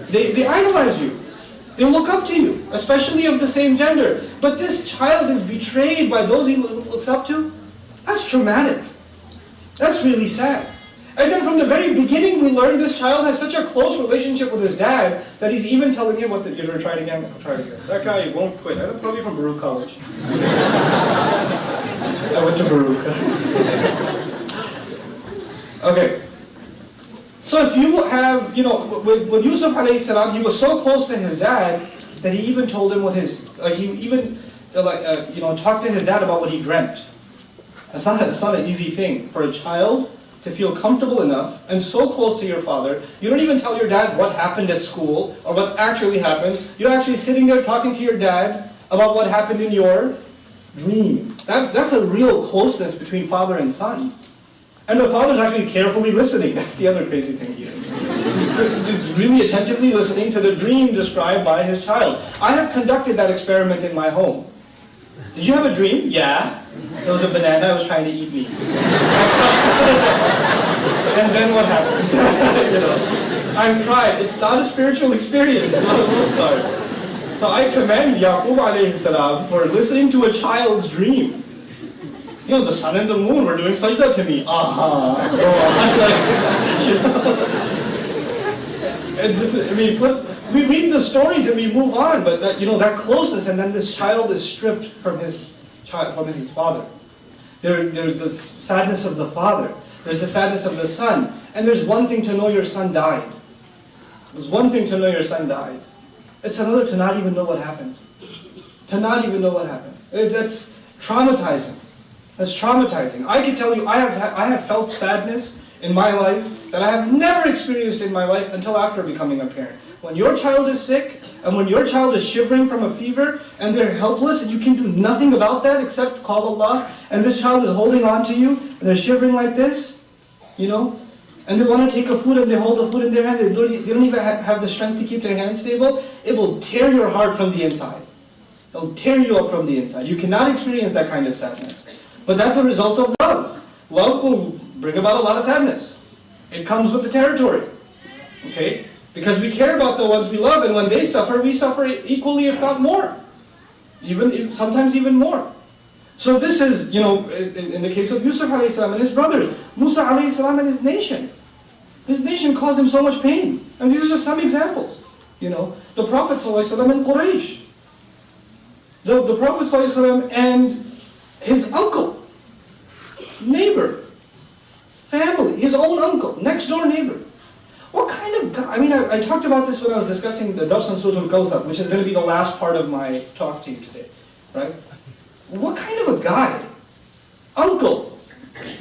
They idolize you. They look up to you, especially of the same gender. But this child is betrayed by those he looks up to. That's traumatic. That's really sad. And then from the very beginning we learn this child has such a close relationship with his dad that he's even telling him you're going to try it again? I'll try it again. That guy won't quit. I'm probably from Baruch College. I went to Baruch. Okay. So if you have, with Yusuf alayhi salam, he was so close to his dad that he even told him talked to his dad about what he dreamt. It's not an easy thing for a child to feel comfortable enough and so close to your father. You don't even tell your dad what happened at school or what actually happened. You're actually sitting there talking to your dad about what happened in your dream. That's a real closeness between father and son. And the father's actually carefully listening. That's the other crazy thing here. He's really attentively listening to the dream described by his child. I have conducted that experiment in my home. Did you have a dream? Yeah. There was a banana, it was trying to eat me. And then what happened? I cried. It's not a spiritual experience, for the most part. So I commend Yaqub alayhi salam for listening to a child's dream. The sun and the moon were doing sajda to me. Go on. And we read the stories and we move on, but that closeness, and then this child is stripped from his father. There's the sadness of the father. There's the sadness of the son. And there's one thing to know your son died. There's one thing to know your son died. It's another to not even know what happened. To not even know what happened. That's traumatizing. That's traumatizing. I can tell you, I have felt sadness in my life that I have never experienced in my life until after becoming a parent. When your child is sick, and when your child is shivering from a fever, and they're helpless, and you can do nothing about that except call Allah, and this child is holding on to you, and they're shivering like this, and they want to take a food, and they hold the food in their hand, they don't even have the strength to keep their hands stable, it will tear your heart from the inside. It'll tear you up from the inside. You cannot experience that kind of sadness. But that's a result of love. Love will bring about a lot of sadness. It comes with the territory. Okay? Because we care about the ones we love, and when they suffer, we suffer equally, if not more. Sometimes even more. So this is, in the case of Yusuf alayhi salam and his brothers, Musa alayhi salam and his nation. His nation caused him so much pain. And these are just some examples. The Prophet sallallahu alaihi wasallam and Quraysh. The Prophet sallallahu alaihi wasallam and his uncle, neighbor, family, his own uncle, next door neighbor. What kind of guy? I talked about this when I was discussing the Dars on Surah Al-Kawthar, which is going to be the last part of my talk to you today, right? What kind of a guy, uncle,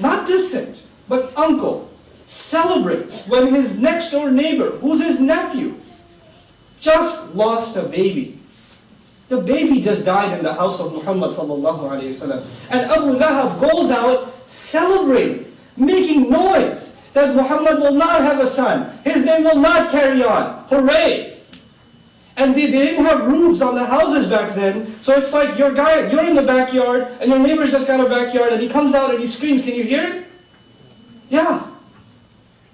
not distant, but uncle, celebrates when his next door neighbor, who's his nephew, just lost a baby. The baby just died in the house of Muhammad sallallahu alayhi wasallam. And Abu Lahab goes out celebrating, making noise that Muhammad will not have a son. His name will not carry on. Hooray! And they didn't have roofs on the houses back then, so it's like you're in the backyard, and your neighbor's just got a backyard, and he comes out and he screams. Can you hear it? Yeah.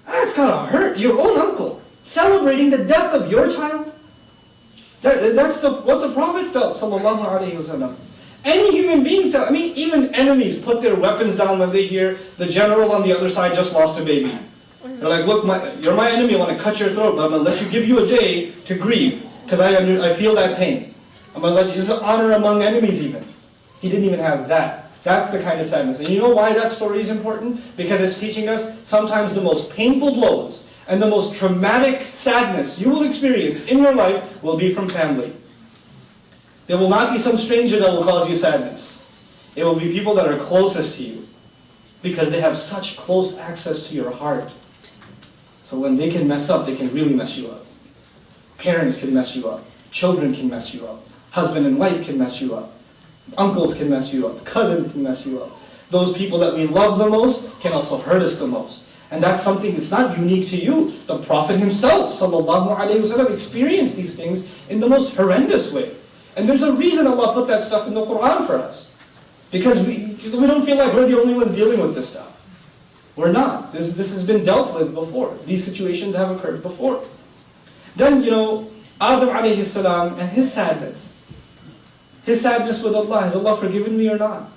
That's gotta hurt. Your own uncle celebrating the death of your child. That's what the Prophet felt, sallallahu alaihi wasallam. Any human being, even enemies put their weapons down when they hear the general on the other side just lost a baby. They're like, look, you're my enemy, I want to cut your throat, but I'm going to give you a day to grieve, because I feel that pain. I'm going to let you, this is honor among enemies even. He didn't even have that. That's the kind of sadness. And you know why that story is important? Because it's teaching us sometimes the most painful blows and the most traumatic sadness you will experience in your life will be from family. There will not be some stranger that will cause you sadness. It will be people that are closest to you, because they have such close access to your heart. So when they can mess up, they can really mess you up. Parents can mess you up. Children can mess you up. Husband and wife can mess you up. Uncles can mess you up. Cousins can mess you up. Those people that we love the most can also hurt us the most. And that's something that's not unique to you. The Prophet himself, sallallahu alaihi wasallam, experienced these things in the most horrendous way. And there's a reason Allah put that stuff in the Quran for us. Because we don't feel like we're the only ones dealing with this stuff. We're not. This has been dealt with before. These situations have occurred before. Then, Adam alayhi salam and his sadness. His sadness with Allah. Has Allah forgiven me or not?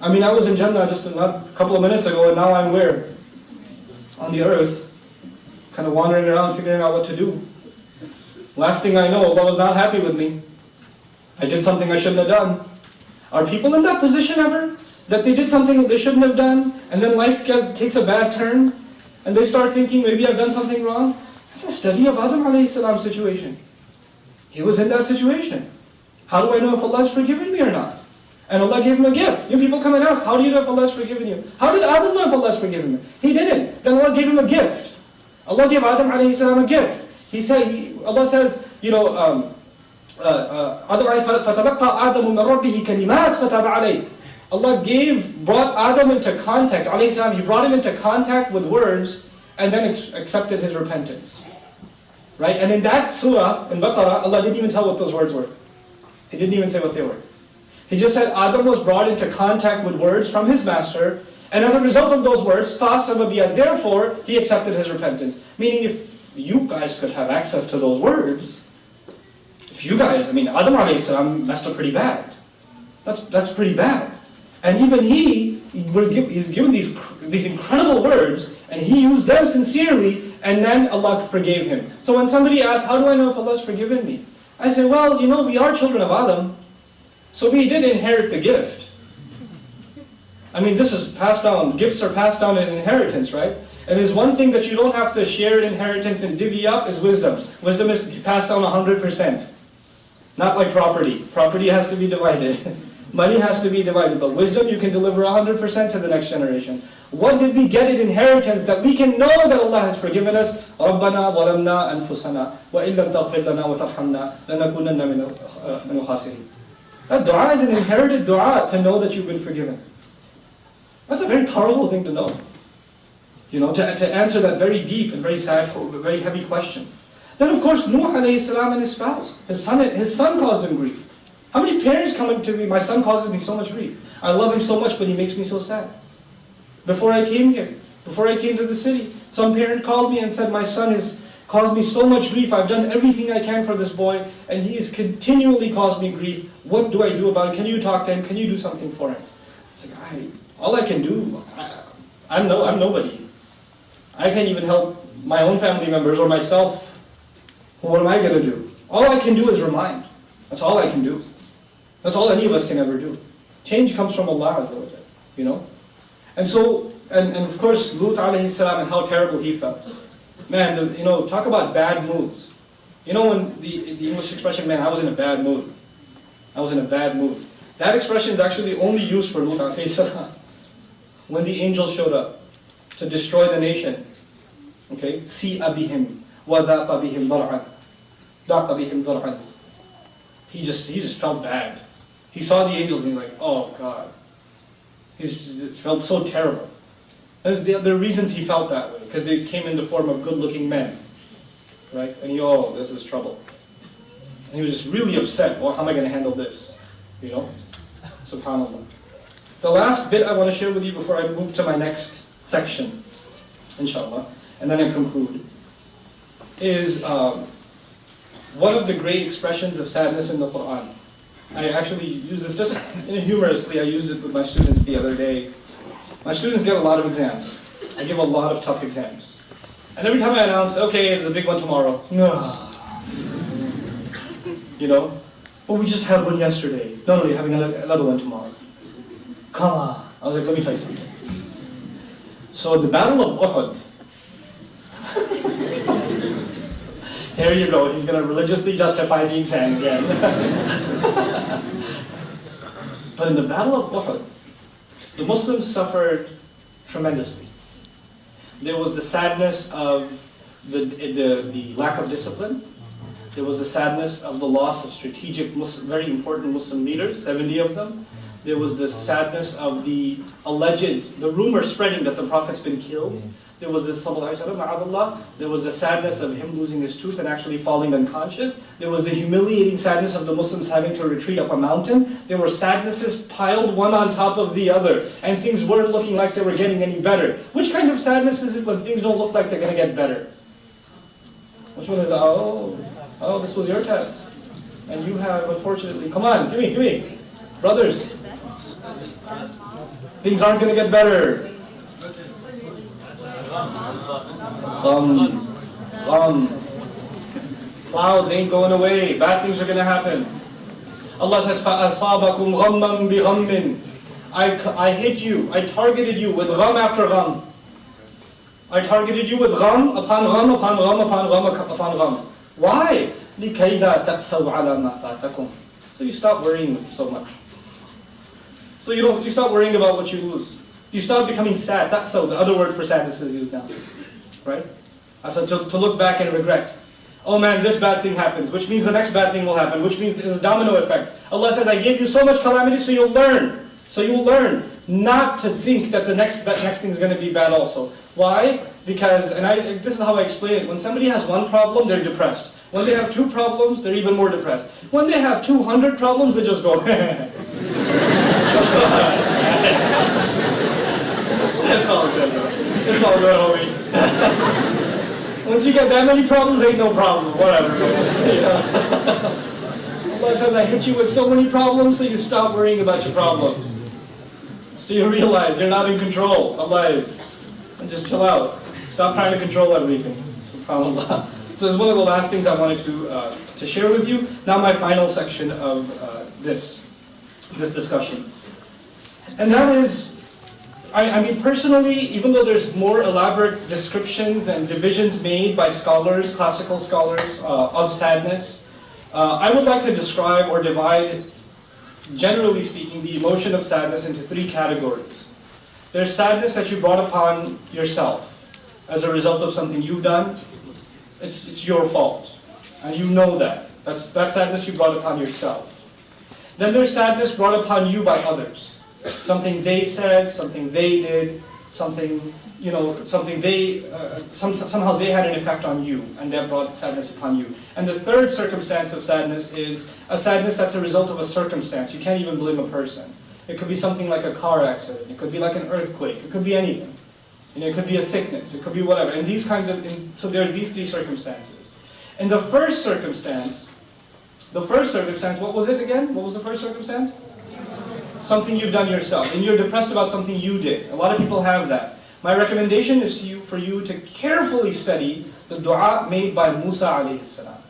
I was in Jannah just a couple of minutes ago, and now I'm where? On the earth. Kind of wandering around figuring out what to do. Last thing I know, Allah was not happy with me. I did something I shouldn't have done. Are people in that position ever? That they did something they shouldn't have done, and then life takes a bad turn, and they start thinking, maybe I've done something wrong? That's a study of Adam alayhi salam's situation. He was in that situation. How do I know if Allah has forgiven me or not? And Allah gave him a gift. People come and ask, how do you know if Allah has forgiven you? How did Adam know if Allah has forgiven him? He didn't. Then Allah gave him a gift. Allah gave Adam alayhi salam a gift. Allah says, Allah brought Adam into contact, alayhi salam, He brought him into contact with words and then accepted his repentance. Right? And in that surah, in Baqarah, Allah didn't even tell what those words were. He didn't even say what they were. He just said Adam was brought into contact with words from his master, and as a result of those words, therefore, he accepted his repentance. Meaning, if you guys could have access to those words, Adam alayhi salam messed up pretty bad. That's pretty bad. And even he's given these incredible words, and he used them sincerely, and then Allah forgave him. So when somebody asks, how do I know if Allah has forgiven me? I say, well, we are children of Adam, so we did inherit the gift. This is passed down. Gifts are passed down in inheritance, right? And there's one thing that you don't have to share inheritance and divvy up is wisdom. Wisdom is passed down 100%. Not like property. Property has to be divided. Money has to be divided. But wisdom you can deliver 100% to the next generation. What did we get in inheritance that we can know that Allah has forgiven us? رَبَّنَا ظَلَمْنَا أَنفُسَنَا وَإِن لَمْ تَغْفِرْ لَنَا وَتَرْحَمْنَا لَنَكُونَنَّ مِنَ الْخَاسِرِينَ. That dua is an inherited dua to know that you've been forgiven. That's a very powerful thing to know. To answer that very deep and very sad, very heavy question. Then of course, Nuh alayhi salam and his spouse. His son caused him grief. How many parents come to me, my son causes me so much grief. I love him so much, but he makes me so sad. Before I came here, before I came to the city. Some parent called me and said, my son has caused me so much grief. I've done everything I can for this boy, and he has continually caused me grief. What do I do about it? Can you talk to him? Can you do something for him? It's like, all I can do, I'm nobody. I can't even help my own family members or myself. What am I going to do? All I can do is remind. That's all I can do. That's all any of us can ever do. Change comes from Allah Azza wa Jalla, you know? And so, and of course, Lut alayhi salam and how terrible he felt. Man, you know, talk about bad moods. You know when the English expression, man, I was in a bad mood. I was in a bad mood. That expression is actually only used for Lut alayhi salam. When the angels showed up to destroy the nation. Okay? Si'a bihim wa dhaqa bihim dhar'an. Dhaqa bihim dhar'an. He just felt bad. He saw the angels and he's like, oh God. He just felt so terrible. There are reasons he felt that way, because they came in the form of good-looking men. Right? And this is trouble. And he was just really upset. Well, how am I going to handle this? You know? SubhanAllah. The last bit I want to share with you before I move to my next section, inshallah, and then I conclude, is one of the great expressions of sadness in the Quran. I actually use this just humorously. I used it with my students the other day. My students get a lot of exams. I give a lot of tough exams. And every time I announce, okay, there's a big one tomorrow. You know? But we just had one yesterday. No, you're having another one tomorrow. Come on. I was like, let me tell you something. So the Battle of Uhud. Here you go. He's going to religiously justify the exam again. But in the Battle of Uhud, the Muslims suffered tremendously. There was the sadness of the lack of discipline. There was the sadness of the loss of strategic, very important Muslim leaders, 70 of them. There was the sadness of the rumor spreading that the Prophet's been killed. There was the sadness of him losing his tooth and actually falling unconscious. There was the humiliating sadness of the Muslims having to retreat up a mountain. There were sadnesses piled one on top of the other, and things weren't looking like they were getting any better. Which kind of sadness is it when things don't look like they're going to get better? Which one is, this was your test. And you have, unfortunately, come on, give me. Brothers, things aren't going to get better. Clouds ain't going away. Bad things are going to happen. Allah says, فَأَصَابَكُمْ غَمًّا بِغَمٍّ I hit you. I targeted you with gham after gham. I targeted you with gham upon gham upon gham upon gham upon gham. Why? لِكَيْ لَا تَأْسَوْا عَلَى مَا فَاتَكُمْ. So you stop worrying so much. So you stop worrying about what you lose. You stop becoming sad. That's so. The other word for sadness is used now. Right? So to look back and regret. Oh man, this bad thing happens, which means the next bad thing will happen, which means there's a domino effect. Allah says, I gave you so much calamity so you'll learn. So you'll learn not to think that the next thing is going to be bad also. Why? Because, this is how I explain it. When somebody has one problem, they're depressed. When they have two problems, they're even more depressed. When they have 200 problems, they just go, It's all good. It's all good, homie. Once you get that many problems, ain't no problem. Whatever. Allah says, I hit you with so many problems, so you stop worrying about your problems. So you realize you're not in control of life. And just chill out. Stop trying to control everything. SubhanAllah. So this is one of the last things I wanted to share with you. Now my final section of this discussion. And that is, I mean personally, even though there's more elaborate descriptions and divisions made by scholars, classical scholars, of sadness, I would like to describe or divide, generally speaking, the emotion of sadness into three categories. There's sadness that you brought upon yourself as a result of something you've done. It's your fault, and you know that. That's sadness you brought upon yourself. Then there's sadness brought upon you by others. Something they said, something they did, something somehow they had an effect on you, and that brought sadness upon you. And the third circumstance of sadness is a sadness that's a result of a circumstance. You can't even blame a person. It could be something like a car accident. It could be like an earthquake. It could be anything. It could be a sickness, it could be whatever. And these kinds of, so there are these three circumstances. In the first circumstance, what was it again? What was the first circumstance? Something you've done yourself, and you're depressed about something you did. A lot of people have that. My recommendation is for you to carefully study the dua made by Musa alayhi salam.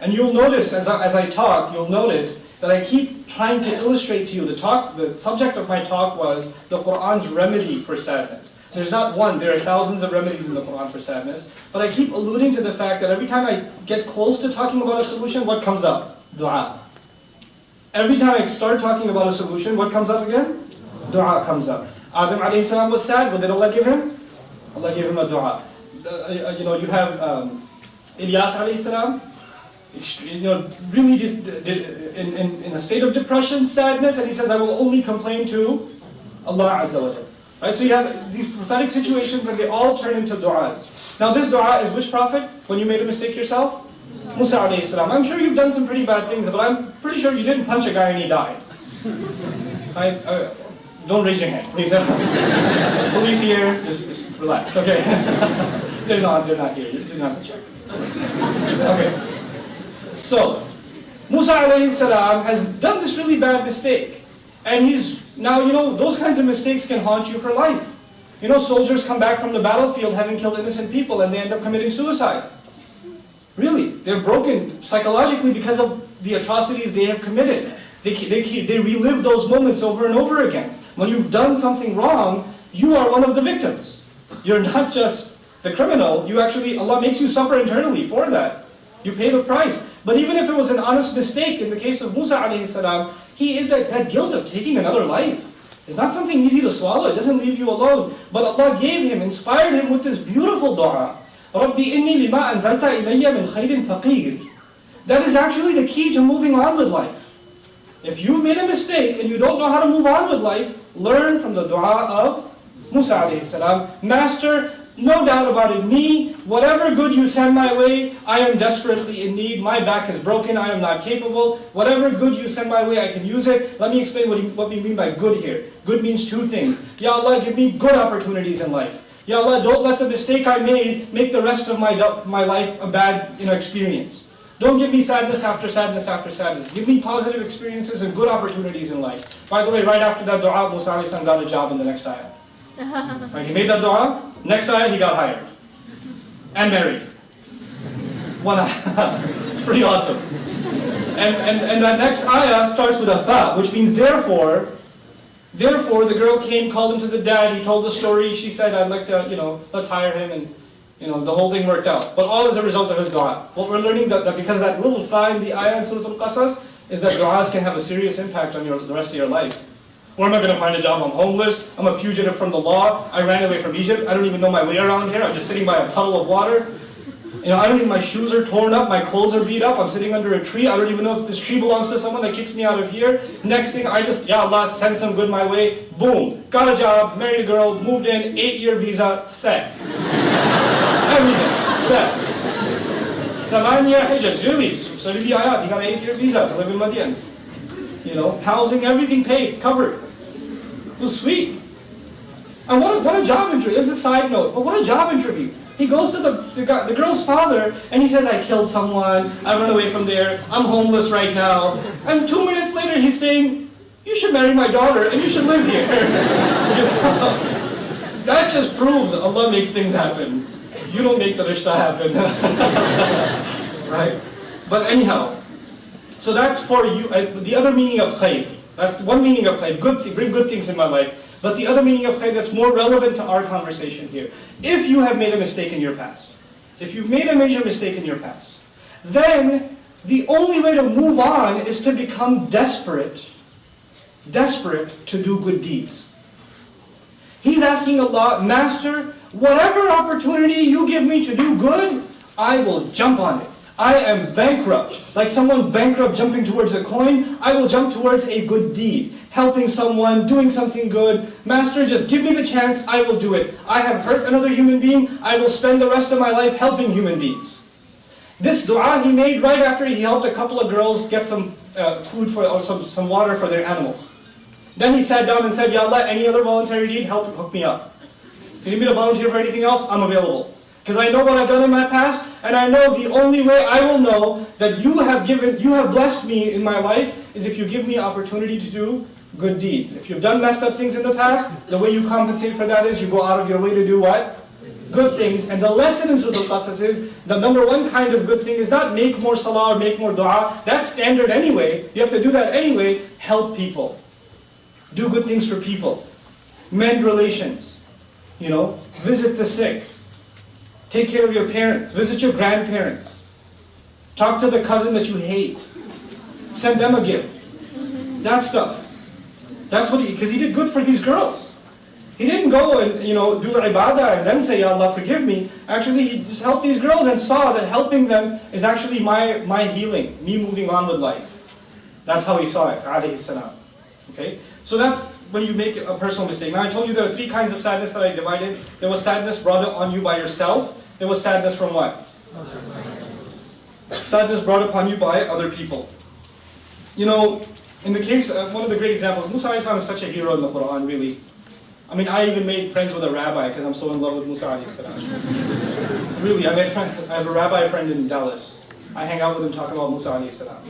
And you'll notice, as I talk, you'll notice that I keep trying to illustrate to you, the subject of my talk was the Qur'an's remedy for sadness. There's not one, there are thousands of remedies in the Quran for sadness, but I keep alluding to the fact that every time I get close to talking about a solution, what comes up? Dua. Every time I start talking about a solution, what comes up again? Dua comes up. Adam alayhi salam was sad, what did Allah give him? Allah gave him a dua. You have Ilaçi alayhi salam, really just in a state of depression, sadness, and he says, I will only complain to Allah Azza wa Jalla. Right, so you have these prophetic situations and they all turn into du'as. Now this du'a is which prophet? When you made a mistake yourself? Musa alayhi salam. I'm sure you've done some pretty bad things, but I'm pretty sure you didn't punch a guy and he died. Don't raise your hand, please. There's police here, just relax, okay? They're not here, you didn't have to check. Okay. So, Musa alayhi salam has done this really bad mistake. And now, those kinds of mistakes can haunt you for life. Soldiers come back from the battlefield having killed innocent people and they end up committing suicide. Really, they're broken psychologically because of the atrocities they have committed. They relive those moments over and over again. When you've done something wrong, you are one of the victims. You're not just the criminal, Allah makes you suffer internally for that. You pay the price. But even if it was an honest mistake, in the case of Musa alayhi salam, that guilt of taking another life is not something easy to swallow. It doesn't leave you alone. But Allah inspired him with this beautiful dua. رَبِّ إِنِّي لِمَا أَنزَلْتَ إِلَيَّ مِنْ خَيْرٍ فَقِيرٍ. That is actually the key to moving on with life. If you've made a mistake and you don't know how to move on with life, learn from the dua of Musa alayhi salam. Master, no doubt about it, whatever good you send my way, I am desperately in need. My back is broken, I am not capable. Whatever good you send my way, I can use it. Let me explain what we mean by good here. Good means two things. Ya Allah, give me good opportunities in life. Ya Allah, don't let the mistake I made make the rest of my life a bad experience. Don't give me sadness after sadness after sadness. Give me positive experiences and good opportunities in life. By the way, right after that dua, Musa alayhi salam got a job in the next ayah. Right, he made that dua, next ayah he got hired. And married. One ayah. It's pretty awesome. And that next ayah starts with a fa, which means therefore the girl came, called him to the dad, he told the story, she said, I'd like to, let's hire him, and the whole thing worked out. But all as a result of his dua. What we're learning that because that little fa in the ayah in Surah Al-Qasas is that du'as can have a serious impact on the rest of your life. Where am I going to find a job? I'm homeless, I'm a fugitive from the law, I ran away from Egypt, I don't even know my way around here, I'm just sitting by a puddle of water. I don't even, my shoes are torn up, my clothes are beat up, I'm sitting under a tree, I don't even know if this tree belongs to someone that kicks me out of here. Next thing, Ya Allah, send some good my way, boom, got a job, married a girl, moved in, 8-year visa, set. Everything, set. 8-year hijab, really, study the ayat, you got an 8-year visa to live in Madian. Housing, everything paid, covered. It was sweet. And what a job interview. It was a side note, but what a job interview. He goes to the girl's father and he says, I killed someone, I run away from there, I'm homeless right now. And 2 minutes later he's saying, you should marry my daughter and you should live here. That just proves Allah makes things happen. You don't make the rishta happen. Right? But anyhow, so that's for you, the other meaning of khayr. That's one meaning of khayr, bring good things in my life. But the other meaning of khayr that's more relevant to our conversation here. If you have made a mistake in your past, if you've made a major mistake in your past, then the only way to move on is to become desperate to do good deeds. He's asking Allah, Master, whatever opportunity you give me to do good, I will jump on it. I am bankrupt. Like someone bankrupt jumping towards a coin, I will jump towards a good deed. Helping someone, doing something good. Master, just give me the chance, I will do it. I have hurt another human being, I will spend the rest of my life helping human beings. This dua he made right after he helped a couple of girls get some food or some water for their animals. Then he sat down and said, Ya Allah, any other voluntary deed, hook me up. If you need me to volunteer for anything else, I'm available. Because I know what I've done in my past, and I know the only way I will know that you have blessed me in my life is if you give me opportunity to do good deeds. If you've done messed up things in the past, the way you compensate for that is you go out of your way to do what? Good things. And the lesson in Surah Al-Qasas is, the number one kind of good thing is not make more salah or make more dua. That's standard anyway. You have to do that anyway. Help people. Do good things for people. Mend relations. Visit the sick. Take care of your parents. Visit your grandparents. Talk to the cousin that you hate. Send them a gift. That stuff. That's what because he did good for these girls. He didn't go and do ibadah and then say, Ya Allah, forgive me. Actually, he just helped these girls and saw that helping them is actually my healing, me moving on with life. That's how he saw it, alayhi salam. Okay? So that's when you make a personal mistake. Now I told you there are three kinds of sadness that I divided. There was sadness brought on you by yourself. There was sadness from what? Sadness brought upon you by other people. In the case, one of the great examples, Musa alayhi salam is such a hero in the Quran, really. I mean, I even made friends with a rabbi because I'm so in love with Musa alayhi salam. Really, I have a rabbi friend in Dallas. I hang out with him talking about Musa alayhi salam.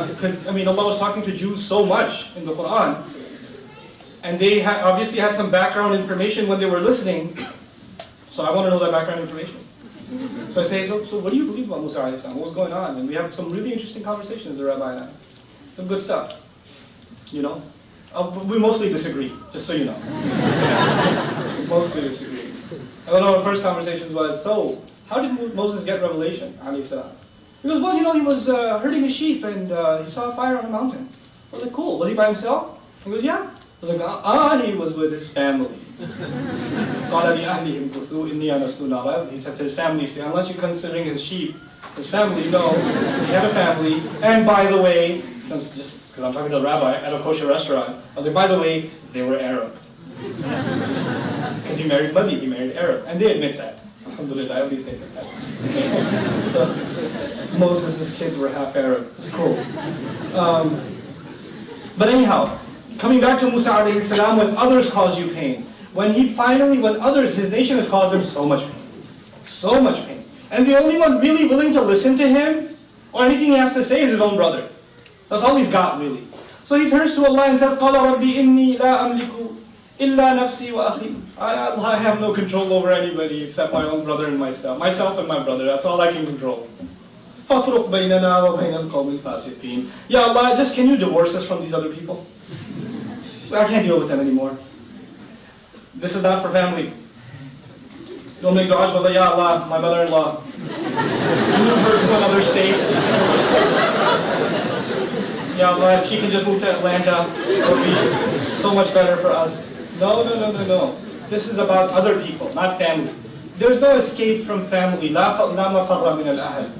Because Allah was talking to Jews so much in the Quran, and they obviously had some background information when they were listening. So I want to know that background information. So I say, so what do you believe about Musa alayhi salam? What's going on? And we have some really interesting conversations, the rabbi and I. Some good stuff. We mostly disagree, just so you know. Mostly disagree. One of our first conversations was, so how did Moses get revelation, alayhi salam? He goes, well, he was herding his sheep and he saw a fire on a mountain. I was like, cool. Was he by himself? He goes, yeah. I was like, he was with his family. He said to his family, unless you're considering his sheep, his family, no, he had a family. And by the way, just because I'm talking to the rabbi at a kosher restaurant, I was like, by the way, they were Arab. Because he married Madi, he married Arab. And they admit that. Alhamdulillah, at least they admit that. So, Moses' kids were half Arab. It's cool. But anyhow, coming back to Musa alayhi salam, when others cause you pain, when others, his nation has caused him so much pain. So much pain. And the only one really willing to listen to him, or anything he has to say, is his own brother. That's all he's got, really. So he turns to Allah and says, قَالَ رَبِّي إِنِّي لَا أَمْلِكُ إِلَّا نَفْسِي وَأَخِي. I have no control over anybody except my own brother and myself. Myself and my brother, that's all I can control. فَافْرُقْ بَيْنَنَا وَبَيْنَ الْقَوْمِ الْفَاسِقِينَ. Ya Allah, just can you divorce us from these other people? I can't deal with them anymore. This is not for family. Don't make dua to Allah, Ya Allah, my mother-in-law. Move her to another state. Ya Allah, if she can just move to Atlanta, it would be so much better for us. No. This is about other people, not family. There's no escape from family. لا مفر من الأهل.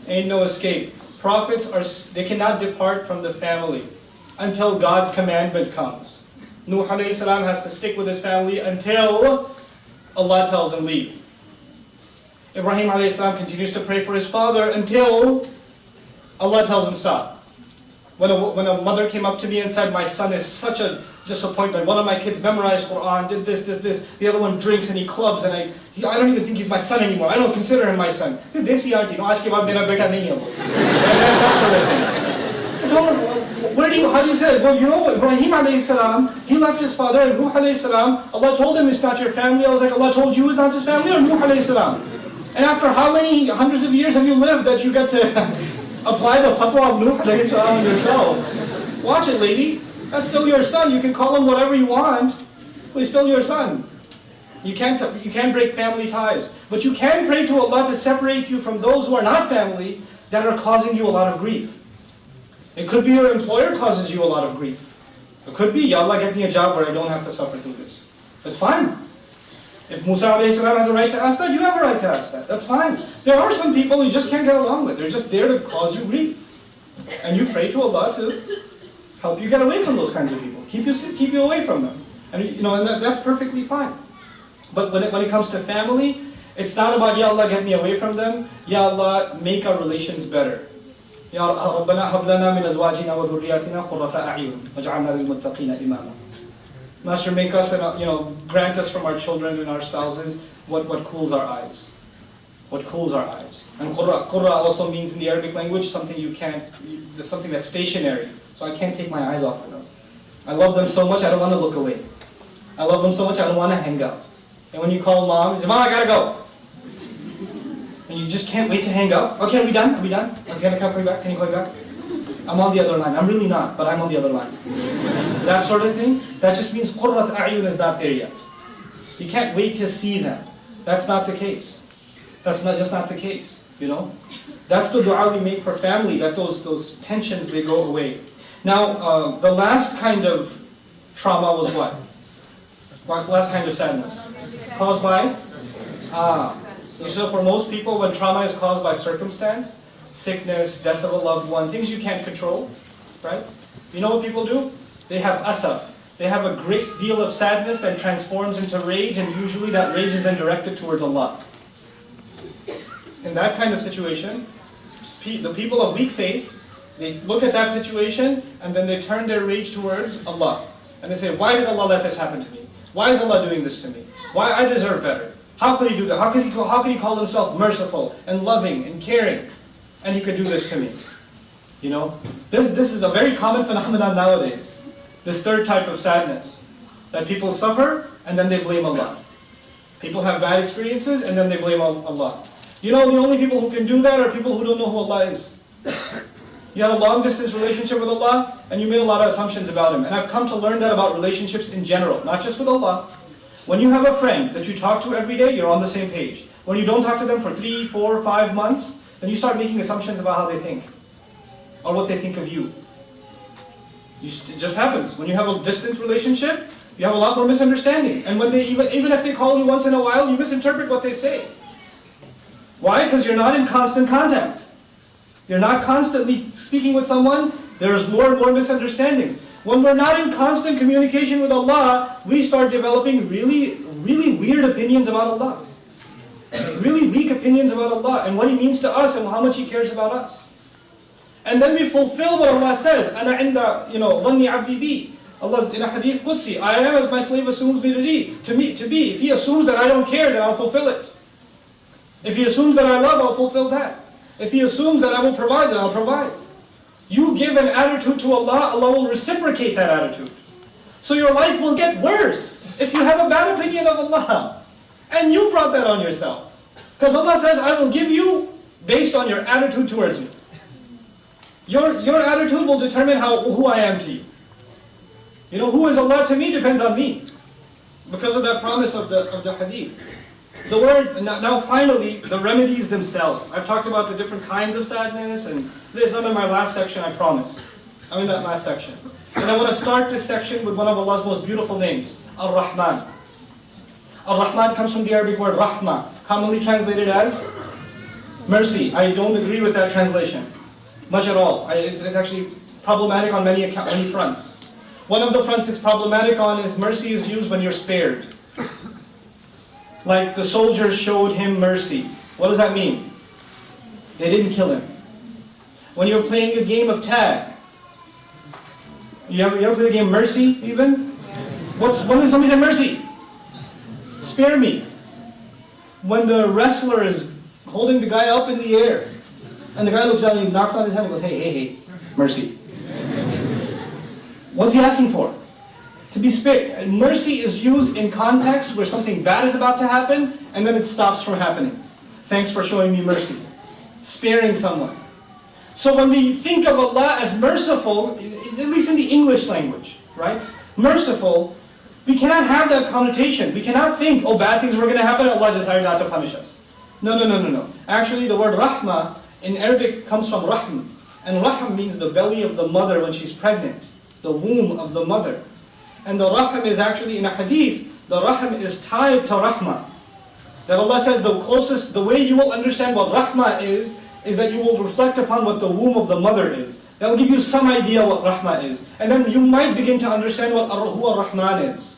Ain't no escape. Prophets they cannot depart from the family until God's commandment comes. Nuh alayhi salam has to stick with his family until Allah tells him leave. Ibrahim alayhi salam continues to pray for his father until Allah tells him stop. When a mother came up to me and said, my son is such a disappointment. One of my kids memorized Quran, did this. The other one drinks and he clubs and I don't even think he's my son anymore. I don't consider him my son. This auntie, aaj ke baad mera beta nahi hai. I told her, how do you say it? Well, Ibrahim alayhi salam, he left his father, and Nuh alayhi salam, Allah told him it's not your family. I was like, Allah told you it's not his family, or Nuh alayhi salam? And after how many hundreds of years have you lived that you get to apply the fatwa of Nuh alayhi salam yourself? Watch it, lady. That's still your son. You can call him whatever you want, but he's still your son. You can't break family ties. But you can pray to Allah to separate you from those who are not family that are causing you a lot of grief. It could be your employer causes you a lot of grief. It could be, Ya Allah, get me a job where I don't have to suffer through this. That's fine. If Musa alayhi salam has a right to ask that, you have a right to ask that. That's fine. There are some people you just can't get along with. They're just there to cause you grief. And you pray to Allah to help you get away from those kinds of people. Keep you away from them. And that's perfectly fine. But when it comes to family, it's not about, Ya Allah, get me away from them. Ya Allah, make our relations better. Ya Rabbana hab lana min azwajina wa dhurriyyatina qurrata a'yun waj'alna lil muttaqina imama. Master, make us and grant us from our children and our spouses what cools our eyes. What cools our eyes. And qurra also means in the Arabic language something something that's stationary. So I can't take my eyes off of them. I love them so much I don't want to look away. I love them so much I don't want to hang up. And when you call mom, you say, Mom, I gotta go. And you just can't wait to hang up. Okay, are we done? Okay, can I call you back? Can you call me back? I'm on the other line. I'm really not, but I'm on the other line. That sort of thing, that just means qurrat a'yun is not there yet. You can't wait to see them. That's not the case. That's just not the case, That's the dua we make for family, that those tensions, they go away. Now, the last kind of trauma was what? The last kind of sadness? Caused by? So for most people, when trauma is caused by circumstance, sickness, death of a loved one, things you can't control, right? You know what people do? They have asaf. They have a great deal of sadness that transforms into rage, and usually that rage is then directed towards Allah. In that kind of situation, the people of weak faith, they look at that situation and then they turn their rage towards Allah. And they say, why did Allah let this happen to me? Why is Allah doing this to me? Why I deserve better? How could He do that? How could He call Himself merciful and loving and caring? And He could do this to me. This is a very common phenomenon nowadays. This third type of sadness. That people suffer and then they blame Allah. People have bad experiences and then they blame Allah. The only people who can do that are people who don't know who Allah is. You had a long distance relationship with Allah and you made a lot of assumptions about Him. And I've come to learn that about relationships in general, not just with Allah. When you have a friend that you talk to every day, you're on the same page. When you don't talk to them for 3, 4, 5 months, then you start making assumptions about how they think. Or what they think of you. It just happens. When you have a distant relationship, you have a lot more misunderstanding. And when even if they call you once in a while, you misinterpret what they say. Why? Because you're not in constant contact. You're not constantly speaking with someone, there's more and more misunderstandings. When we're not in constant communication with Allah, we start developing really, really weird opinions about Allah. Really weak opinions about Allah and what He means to us and how much He cares about us. And then we fulfill what Allah says. أَنَا عِنْدَ ظَنِّ عَبْدِي بِي. Allah in a hadith Qudsi, I am as my slave assumes me to be. If he assumes that I don't care, then I'll fulfill it. If he assumes that I love, I'll fulfill that. If he assumes that I will provide, then I'll provide. You give an attitude to Allah, Allah will reciprocate that attitude. So your life will get worse if you have a bad opinion of Allah. And you brought that on yourself. Because Allah says, I will give you based on your attitude towards me. Your attitude will determine who I am to you. Who is Allah to me depends on me. Because of that promise of the hadith. The word, now finally, the remedies themselves. I've talked about the different kinds of sadness, and this is under my last section, I promise. I'm in that last section. And I want to start this section with one of Allah's most beautiful names, Ar-Rahman. Ar-Rahman comes from the Arabic word Rahma, commonly translated as mercy. I don't agree with that translation, much at all. It's actually problematic on many fronts. One of the fronts it's problematic on is mercy is used when you're spared. Like the soldiers showed him mercy. What does that mean? They didn't kill him. When you're playing a game of tag, you ever play the game Mercy even? When does somebody say mercy? Spare me. When the wrestler is holding the guy up in the air, and the guy looks down and he knocks on his head and goes, hey, mercy. What's he asking for? To be spared. Mercy is used in context where something bad is about to happen, and then it stops from happening. Thanks for showing me mercy. Sparing someone. So when we think of Allah as merciful, at least in the English language, right? Merciful, we cannot have that connotation. We cannot think, bad things were going to happen, Allah decided not to punish us. No. Actually, the word rahmah in Arabic comes from rahm. And rahm means the belly of the mother when she's pregnant. The womb of the mother. And the rahm is actually in a hadith, the rahm is tied to rahmah. That Allah says the way you will understand what rahmah is that you will reflect upon what the womb of the mother is. That will give you some idea what rahmah is. And then you might begin to understand who ar-Rahman is.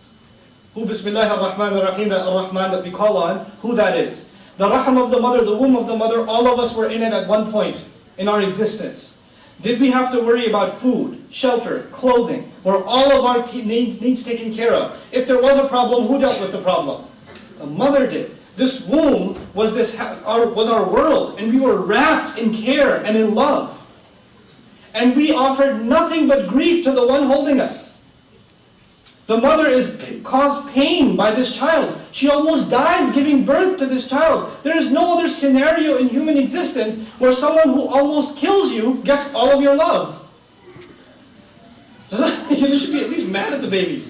Who Bismillah ar-Rahman ar-Rahim, that ar-Rahman that we call on, who that is. The rahm of the mother, the womb of the mother, all of us were in it at one point in our existence. Did we have to worry about food, shelter, clothing? Were all of our needs taken care of? If there was a problem, who dealt with the problem? The mother did. This womb was our world, and we were wrapped in care and in love. And we offered nothing but grief to the one holding us. The mother is caused pain by this child. She almost dies giving birth to this child. There is no other scenario in human existence where someone who almost kills you gets all of your love. You should be at least mad at the baby.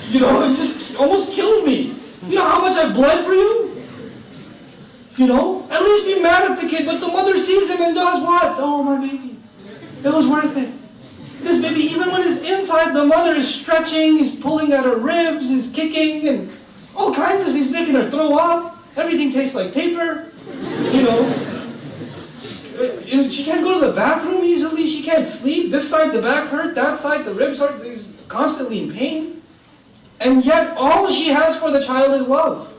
You know, it just almost killed me. You know how much I bled for you? You know? At least be mad at the kid, but the mother sees him and does what? Oh, my baby. It was worth it. This baby, even when it's inside, the mother is stretching, is pulling at her ribs, is kicking, and all kinds of things. He's making her throw up. Everything tastes like paper. You know. She can't go to the bathroom easily. She can't sleep. This side, the back hurt. That side, the ribs hurt. She's constantly in pain. And yet, all she has for the child is love.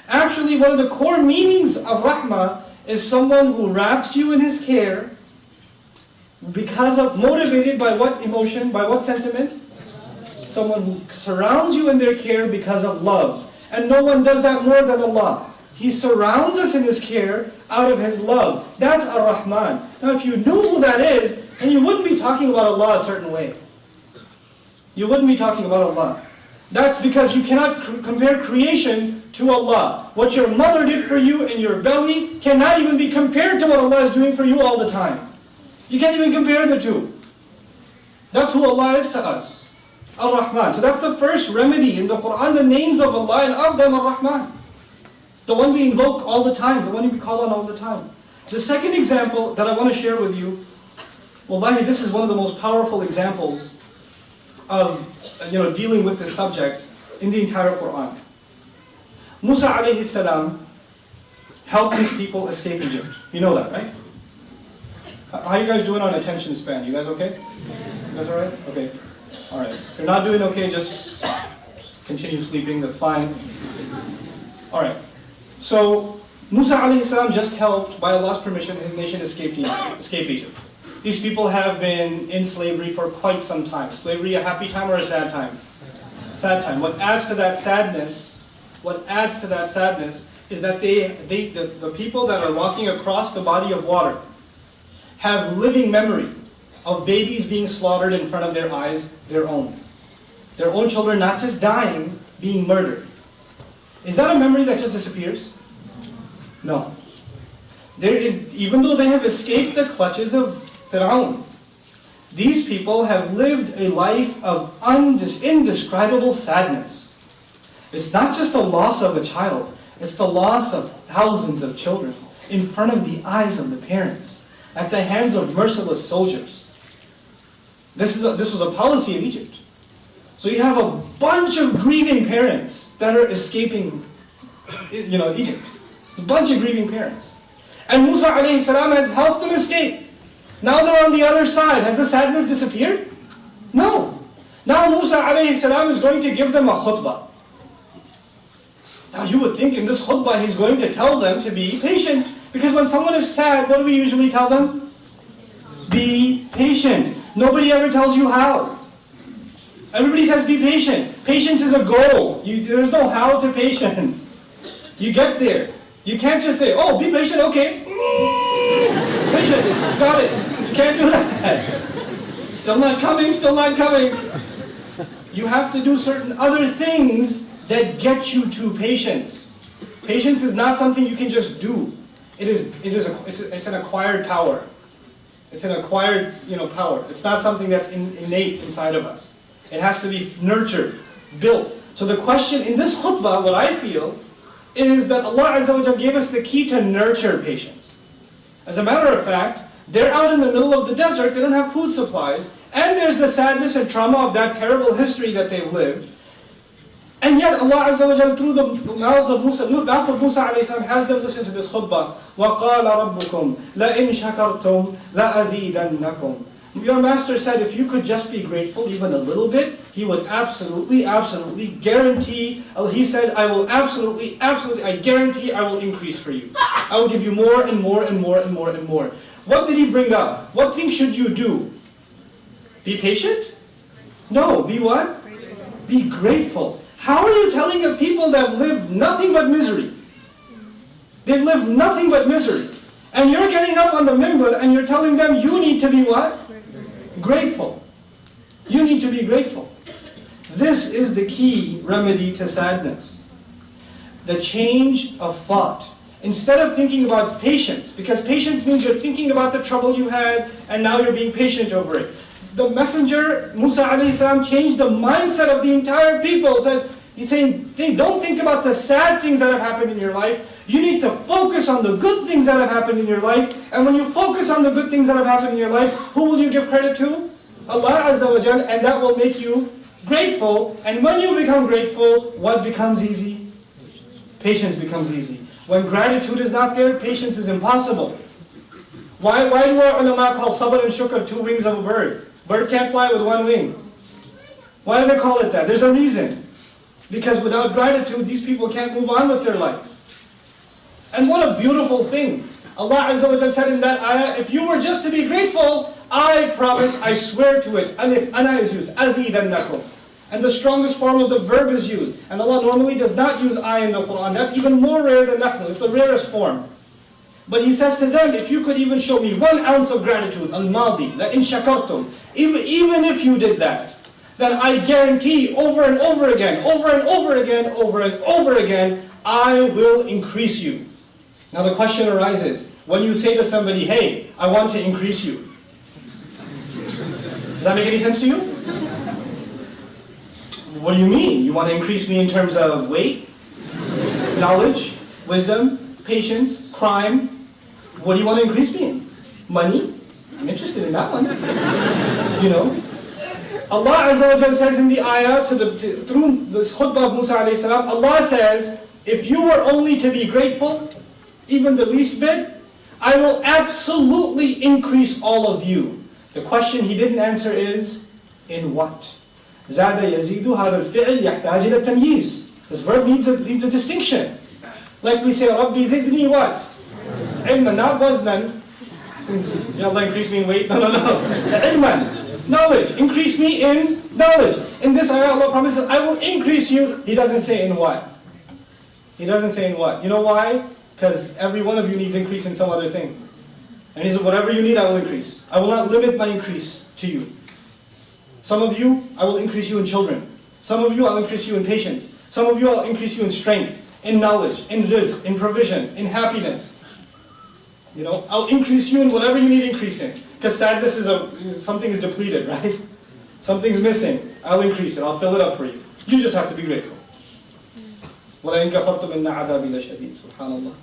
Actually, one of the core meanings of rahmah is someone who wraps you in his care motivated by what emotion, by what sentiment? Someone who surrounds you in their care because of love. And no one does that more than Allah. He surrounds us in His care out of His love. That's Ar-Rahman. Now if you knew who that is, then you wouldn't be talking about Allah a certain way. You wouldn't be talking about Allah. That's because you cannot compare creation to Allah. What your mother did for you in your belly cannot even be compared to what Allah is doing for you all the time. You can't even compare the two. That's who Allah is to us. Ar-Rahman. So that's the first remedy in the Quran, the names of Allah, and of them Ar-Rahman. The one we invoke all the time, the one we call on all the time. The second example that I want to share with you, wallahi, this is one of the most powerful examples of dealing with this subject in the entire Quran. Musa alayhi salam helped his people escape Egypt. You know that, right? How are you guys doing on attention span? You guys okay? You guys alright? Okay. Alright. If you're not doing okay, just continue sleeping, that's fine. Alright. So, Musa alayhi salam just helped, by Allah's permission, his nation escape Egypt. These people have been in slavery for quite some time. Slavery, a happy time or a sad time? Sad time. What adds to that sadness is that the people that are walking across the body of water have living memory of babies being slaughtered in front of their eyes, their own children not just dying, being murdered. Is that a memory that just disappears? No. There is, even though they have escaped the clutches of Fir'aun, these people have lived a life of indescribable sadness. It's not just the loss of a child, it's the loss of thousands of children in front of the eyes of the parents, at the hands of merciless soldiers. This was a policy of Egypt. So you have a bunch of grieving parents that are escaping Egypt. A bunch of grieving parents. And Musa alayhi salam has helped them escape. Now they're on the other side. Has the sadness disappeared? No. Now Musa alayhi salam is going to give them a khutbah. Now you would think in this khutbah he's going to tell them to be patient. Because when someone is sad, what do we usually tell them? Be patient. Nobody ever tells you how. Everybody says be patient. Patience is a goal. There's no how to patience. You get there. You can't just say, oh, be patient, okay. Patient, got it. You can't do that. Still not coming, still not coming. You have to do certain other things that get you to patience. Patience is not something you can just do. It's an acquired power. It's an acquired, power. It's not something that's innate inside of us. It has to be nurtured, built. So the question in this khutbah, what I feel, is that Allah Azza wa Jalla gave us the key to nurture patience. As a matter of fact, they're out in the middle of the desert, they don't have food supplies, and there's the sadness and trauma of that terrible history that they've lived. And yet Allah Azza wa Jalla, through the mouths of Musa alayhi salam, has them listen to this khutbah. وَقَالَ رَبُّكُمْ لَإِن شَكَرْتُمْ لَأَزِيدَنَّكُمْ. Your master said if you could just be grateful even a little bit, he would absolutely guarantee, he said, I guarantee I will increase for you. I will give you more and more and more and more and more. What did he bring up? What thing should you do? Be patient? No, be what? Be grateful. How are you telling a people that live nothing but misery? They've lived nothing but misery. And you're getting up on the minbar and you're telling them you need to be what? Grateful. You need to be grateful. This is the key remedy to sadness. The change of thought. Instead of thinking about patience, because patience means you're thinking about the trouble you had and now you're being patient over it. The messenger, Musa alayhi salam, changed the mindset of the entire people. He's saying, don't think about the sad things that have happened in your life. You need to focus on the good things that have happened in your life. And when you focus on the good things that have happened in your life, who will you give credit to? Allah Azza wa Jal, and that will make you grateful. And when you become grateful, what becomes easy? Patience becomes easy. When gratitude is not there, patience is impossible. Why do our ulama call sabr and shukr two wings of a bird? Bird can't fly with one wing. Why do they call it that? There's a reason. Because without gratitude, these people can't move on with their life. And what a beautiful thing. Allah Azza wa Jalla said in that ayah, if you were just to be grateful, I promise, I swear to it. And if ana is used, azidannakum. And the strongest form of the verb is used. And Allah normally does not use I in the Quran. That's even more rare than nahnu. It's the rarest form. But he says to them, if you could even show me 1 ounce of gratitude, al-madi, la in shakartum, even if you did that, then I guarantee over and over again, I will increase you. Now the question arises, when you say to somebody, hey, I want to increase you, does that make any sense to you? What do you mean? You want to increase me in terms of weight, knowledge, wisdom, patience, crime? What do you want to increase me in? Money? I'm interested in that one. You know? Allah Azza wa Jalla says in the ayah, through this khutbah of Musa alayhi salam, Allah says, if you were only to be grateful, even the least bit, I will absolutely increase all of you. The question he didn't answer is, in what? زاد يزيد هذا الفعل يحتاج إلى تمييز. This verb needs a distinction. Like we say, ربي زدني what? علما, not وزنا. Ya Allah, increase me in weight. No. علما, knowledge. Increase me in knowledge. In this ayah, Allah promises, I will increase you. He doesn't say in what. He doesn't say in what. You know why? Because every one of you needs increase in some other thing. And he said, whatever you need, I will increase. I will not limit my increase to you. Some of you, I will increase you in children. Some of you, I'll increase you in patience. Some of you, I'll increase you in strength, in knowledge, in rizq, in provision, in happiness. You know, I'll increase you in whatever you need increase in. Because sadness is something is depleted, right? Something's missing. I'll increase it. I'll fill it up for you. You just have to be grateful. وَلَئِنْ كَفَرْتُمْ إِنَّ عَذَابِي لَشَدِيدٌ. Subhanallah.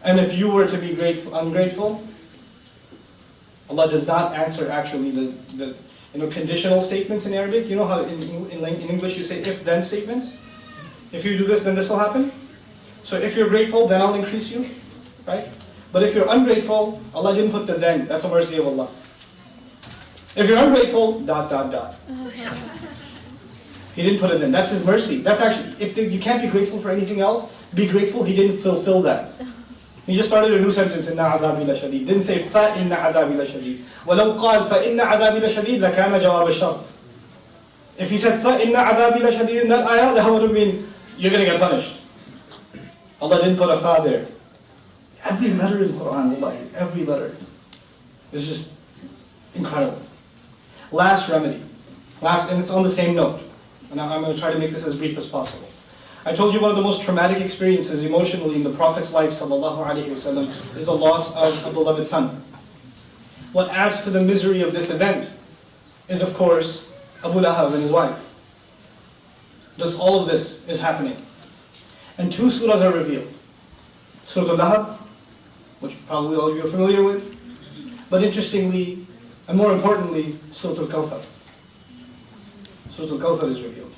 And if you were to be ungrateful, Allah does not answer actually the conditional statements in Arabic. You know how in English you say if-then statements? If you do this, then this will happen. So if you're grateful, then I'll increase you, right? But if you're ungrateful, Allah didn't put the then. That's a mercy of Allah. If you're ungrateful, ... He didn't put it then. That's His mercy. That's actually, you can't be grateful for anything else, be grateful He didn't fulfill that. He just started a new sentence, إِنَّ عَذَابِي لَشَدِيدٌ. Didn't say فَإِنَّ عَذَابِي لَشَدِيدٌ. وَلَوْ قَالْ فَإِنَّ عَذَابِي لَشَدِيدٌ لَكَانَ جَوَابَ الشَّرْطِ. If he said فَإِنَّ عَذَابِي لَشَدِيدٌ in that ayah, that would have been, you're going to get punished. Allah didn't put a fa there. Every letter in the Quran, wallahi, every letter is just incredible. Last remedy. And it's on the same note. And I'm going to try to make this as brief as possible. I told you one of the most traumatic experiences emotionally in the Prophet's life, sallallahu alaihi wasallam, is the loss of a beloved son. What adds to the misery of this event is, of course, Abu Lahab and his wife. Just all of this is happening. And 2 surahs are revealed. Surah Al-Lahab, which probably all of you are familiar with. But interestingly, and more importantly, Surah Al-Kawthar. Surah Al-Kawthar is revealed.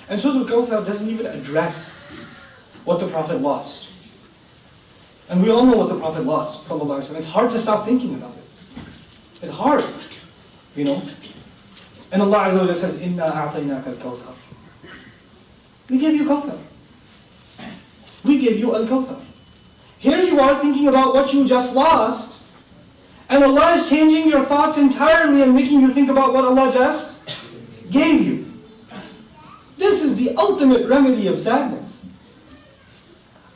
And Surah Al-Kawthar doesn't even address what the Prophet lost. And we all know what the Prophet lost, sallallahu alaihi wasallam. It's hard to stop thinking about it. It's hard, you know. And Allah Azza wa Jalla says, "Inna a'tainaka al-Kawthar." We gave you Kawthar. We gave you Al-Kawthar. Here you are thinking about what you just lost, And Allah is changing your thoughts entirely and making you think about what Allah just gave you. This is the ultimate remedy of sadness.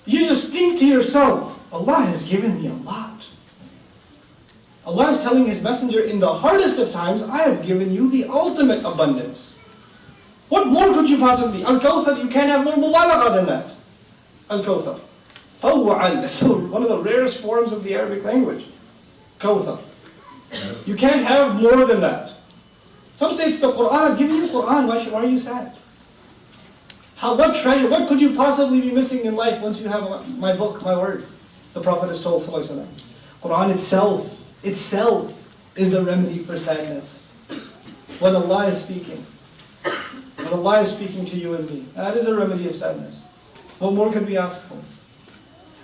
You just think to yourself, Allah has given me a lot. Allah is telling His Messenger, in the hardest of times, I have given you the ultimate abundance. What more could you possibly? Al-Kawthar, you can't have more mubalagha than that. Al-Kawthar. Fawwa'al, so one of the rarest forms of the Arabic language. Kawthar. You can't have more than that. Some say it's the Quran. I've given you Quran. Why are you sad? What treasure, what could you possibly be missing in life once you have my book, my word? The Prophet has told Sallallahu Alaihi Wasallam. Quran itself is the remedy for sadness. When Allah is speaking. When Allah is speaking to you and me. That is a remedy of sadness. What more can we ask for?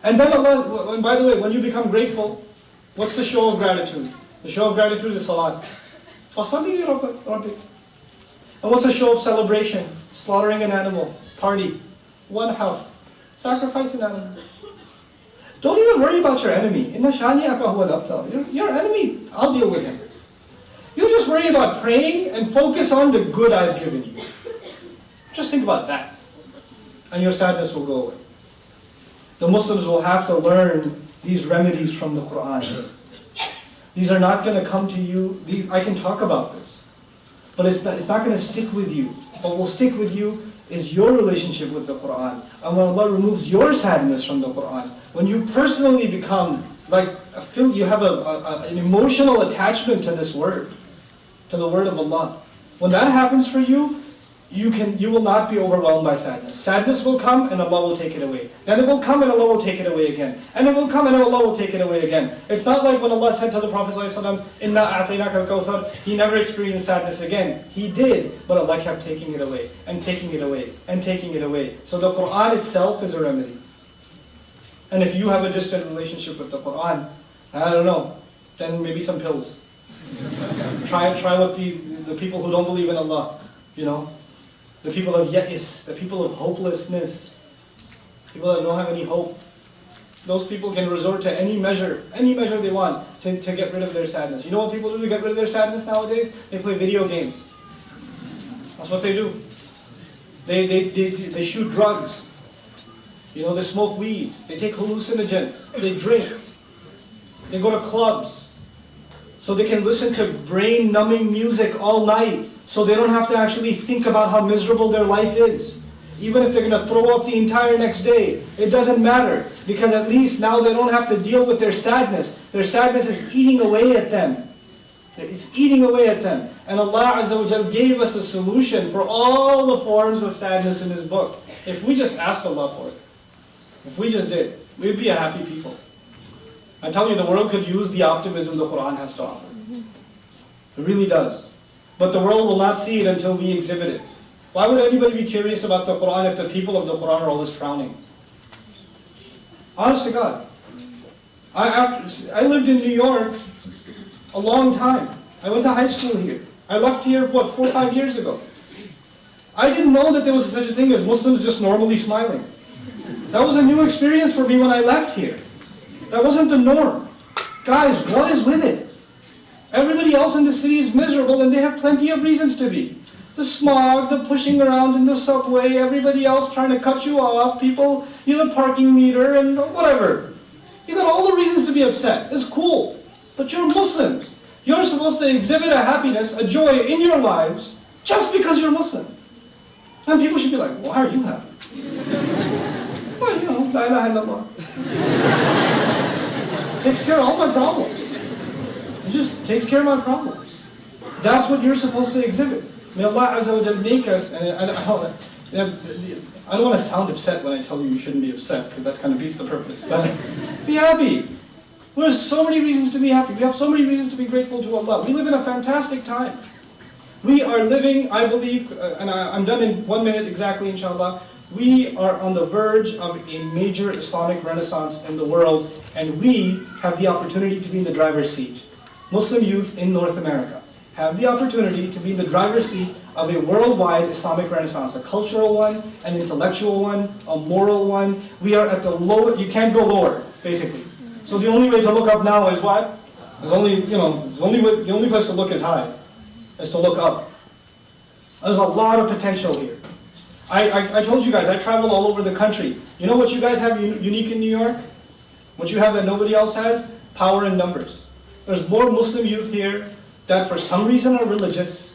And then Allah, and by the way, when you become grateful, what's the show of gratitude? The show of gratitude is salat. And what's a show of celebration? Slaughtering an animal. Party. One house. Sacrifice an animal. Don't even worry about your enemy. Your enemy, I'll deal with him. You just worry about praying and focus on the good I've given you. Just think about that. And your sadness will go away. The Muslims will have to learn these remedies from the Quran. These are not going to come to you. I can talk about this. But it's not going to stick with you. What will stick with you is your relationship with the Quran. And when Allah removes your sadness from the Quran, when you personally become you have an emotional attachment to this word, to the word of Allah. When that happens for you, you will not be overwhelmed by sadness. Sadness will come and Allah will take it away. Then it will come and Allah will take it away again. And it will come and Allah will take it away again. It's not like when Allah said to the Prophet ﷺ, "Inna a'tainaka al-kawthar," He never experienced sadness again. He did, but Allah kept taking it away, and taking it away, and taking it away. So the Quran itself is a remedy. And if you have a distant relationship with the Quran, I don't know, then maybe some pills. Try what the people who don't believe in Allah, the people of ya'is, the people of hopelessness, people that don't have any hope. Those people can resort to any measure they want to get rid of their sadness. You know what people do to get rid of their sadness nowadays? They play video games. That's what they do. They shoot drugs. They smoke weed. They take hallucinogens. They drink. They go to clubs. So they can listen to brain-numbing music all night. So they don't have to actually think about how miserable their life is. Even if they're going to throw up the entire next day, it doesn't matter. Because at least now they don't have to deal with their sadness. Their sadness is eating away at them. It's eating away at them. And Allah Azza wa Jal gave us a solution for all the forms of sadness in His book. If we just asked Allah for it, if we just did, we'd be a happy people. I tell you, the world could use the optimism the Quran has to offer. It really does. But the world will not see it until we exhibit it. Why would anybody be curious about the Quran if the people of the Quran are always frowning? Honest to God. I lived in New York a long time. I went to high school here. I left here, 4 or 5 years ago. I didn't know that there was such a thing as Muslims just normally smiling. That was a new experience for me when I left here. That wasn't the norm. Guys, what is with it? Everybody else in the city is miserable and they have plenty of reasons to be. The smog, the pushing around in the subway, everybody else trying to cut you off, people, the parking meter and whatever. You got all the reasons to be upset. It's cool. But you're Muslims. You're supposed to exhibit a happiness, a joy in your lives just because you're Muslim. And people should be like, why are you happy? Well, la ilaha illallah. Takes care of all my problems. It just takes care of my problems. That's what you're supposed to exhibit. May Allah Azza wa Jal make us, and I don't want to sound upset when I tell you shouldn't be upset, because that kind of beats the purpose. But be happy. There's so many reasons to be happy. We have so many reasons to be grateful to Allah. We live in a fantastic time. We are living, I believe, and I'm done in 1 minute exactly, inshallah. We are on the verge of a major Islamic renaissance in the world, and we have the opportunity to be in the driver's seat. Muslim youth in North America have the opportunity to be in the driver's seat of a worldwide Islamic renaissance, a cultural one, an intellectual one, a moral one. We are at the lower, you can't go lower, basically. So the only way to look up now is what? There's only, the only place to look is high, is to look up. There's a lot of potential here. I told you guys, I travel all over the country. You know what you guys have unique in New York? What you have that nobody else has? Power in numbers. There's more Muslim youth here that for some reason are religious,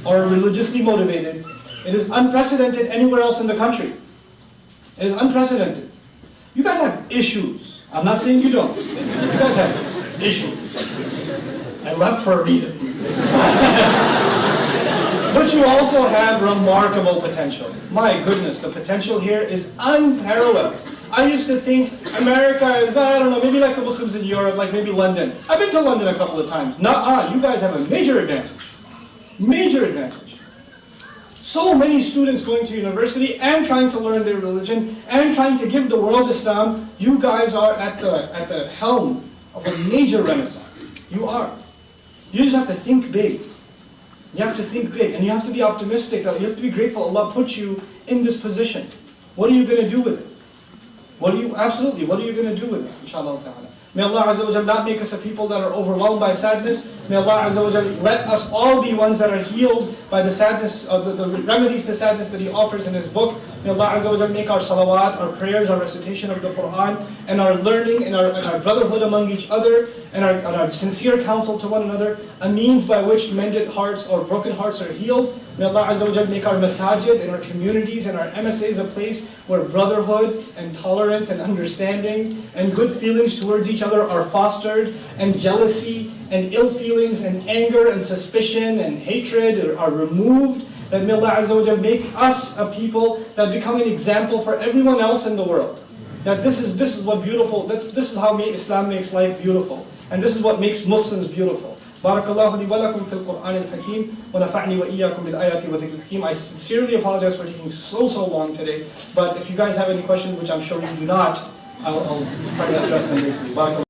or religiously motivated. It is unprecedented anywhere else in the country. It is unprecedented. You guys have issues. I'm not saying you don't. You guys have issues. I left for a reason. But you also have remarkable potential. My goodness, the potential here is unparalleled. I used to think America is, I don't know, maybe like the Muslims in Europe, like maybe London. I've been to London a couple of times. Nuh-uh, you guys have a major advantage. Major advantage. So many students going to university and trying to learn their religion and trying to give the world Islam. You guys are at the helm of a major renaissance. You are. You just have to think big. You have to think big, and you have to be optimistic. You have to be grateful Allah put you in this position. What are you going to do with it? What are you going to do with it? Inshallah ta'ala. May Allah Azza wa Jal not make us a people that are overwhelmed by sadness. May Allah Azza wa Jal let us all be ones that are healed by the sadness, the remedies to sadness that He offers in His book. May Allah Azza wa Jal make our salawat, our prayers, our recitation of the Quran, and our learning, and our brotherhood among each other, and our sincere counsel to one another, a means by which mended hearts or broken hearts are healed. May Allah Azza wa Jal make our masajid and our communities and our MSAs a place where brotherhood and tolerance and understanding and good feelings towards each other are fostered, and jealousy and ill feelings and anger and suspicion and hatred are removed. That may Allah Azza wa Jal make us a people that become an example for everyone else in the world. That this is what beautiful, this is how Islam makes life beautiful. And this is what makes Muslims beautiful. Barakallahu li wa lakum fil Qur'anil Hakim wa nafa'ni wa iyyakum bil ayati wa dhikril hakim. I sincerely apologize for taking so long today, but if you guys have any questions, which I'm sure you do not, I'll try to address them briefly. Barakallahu.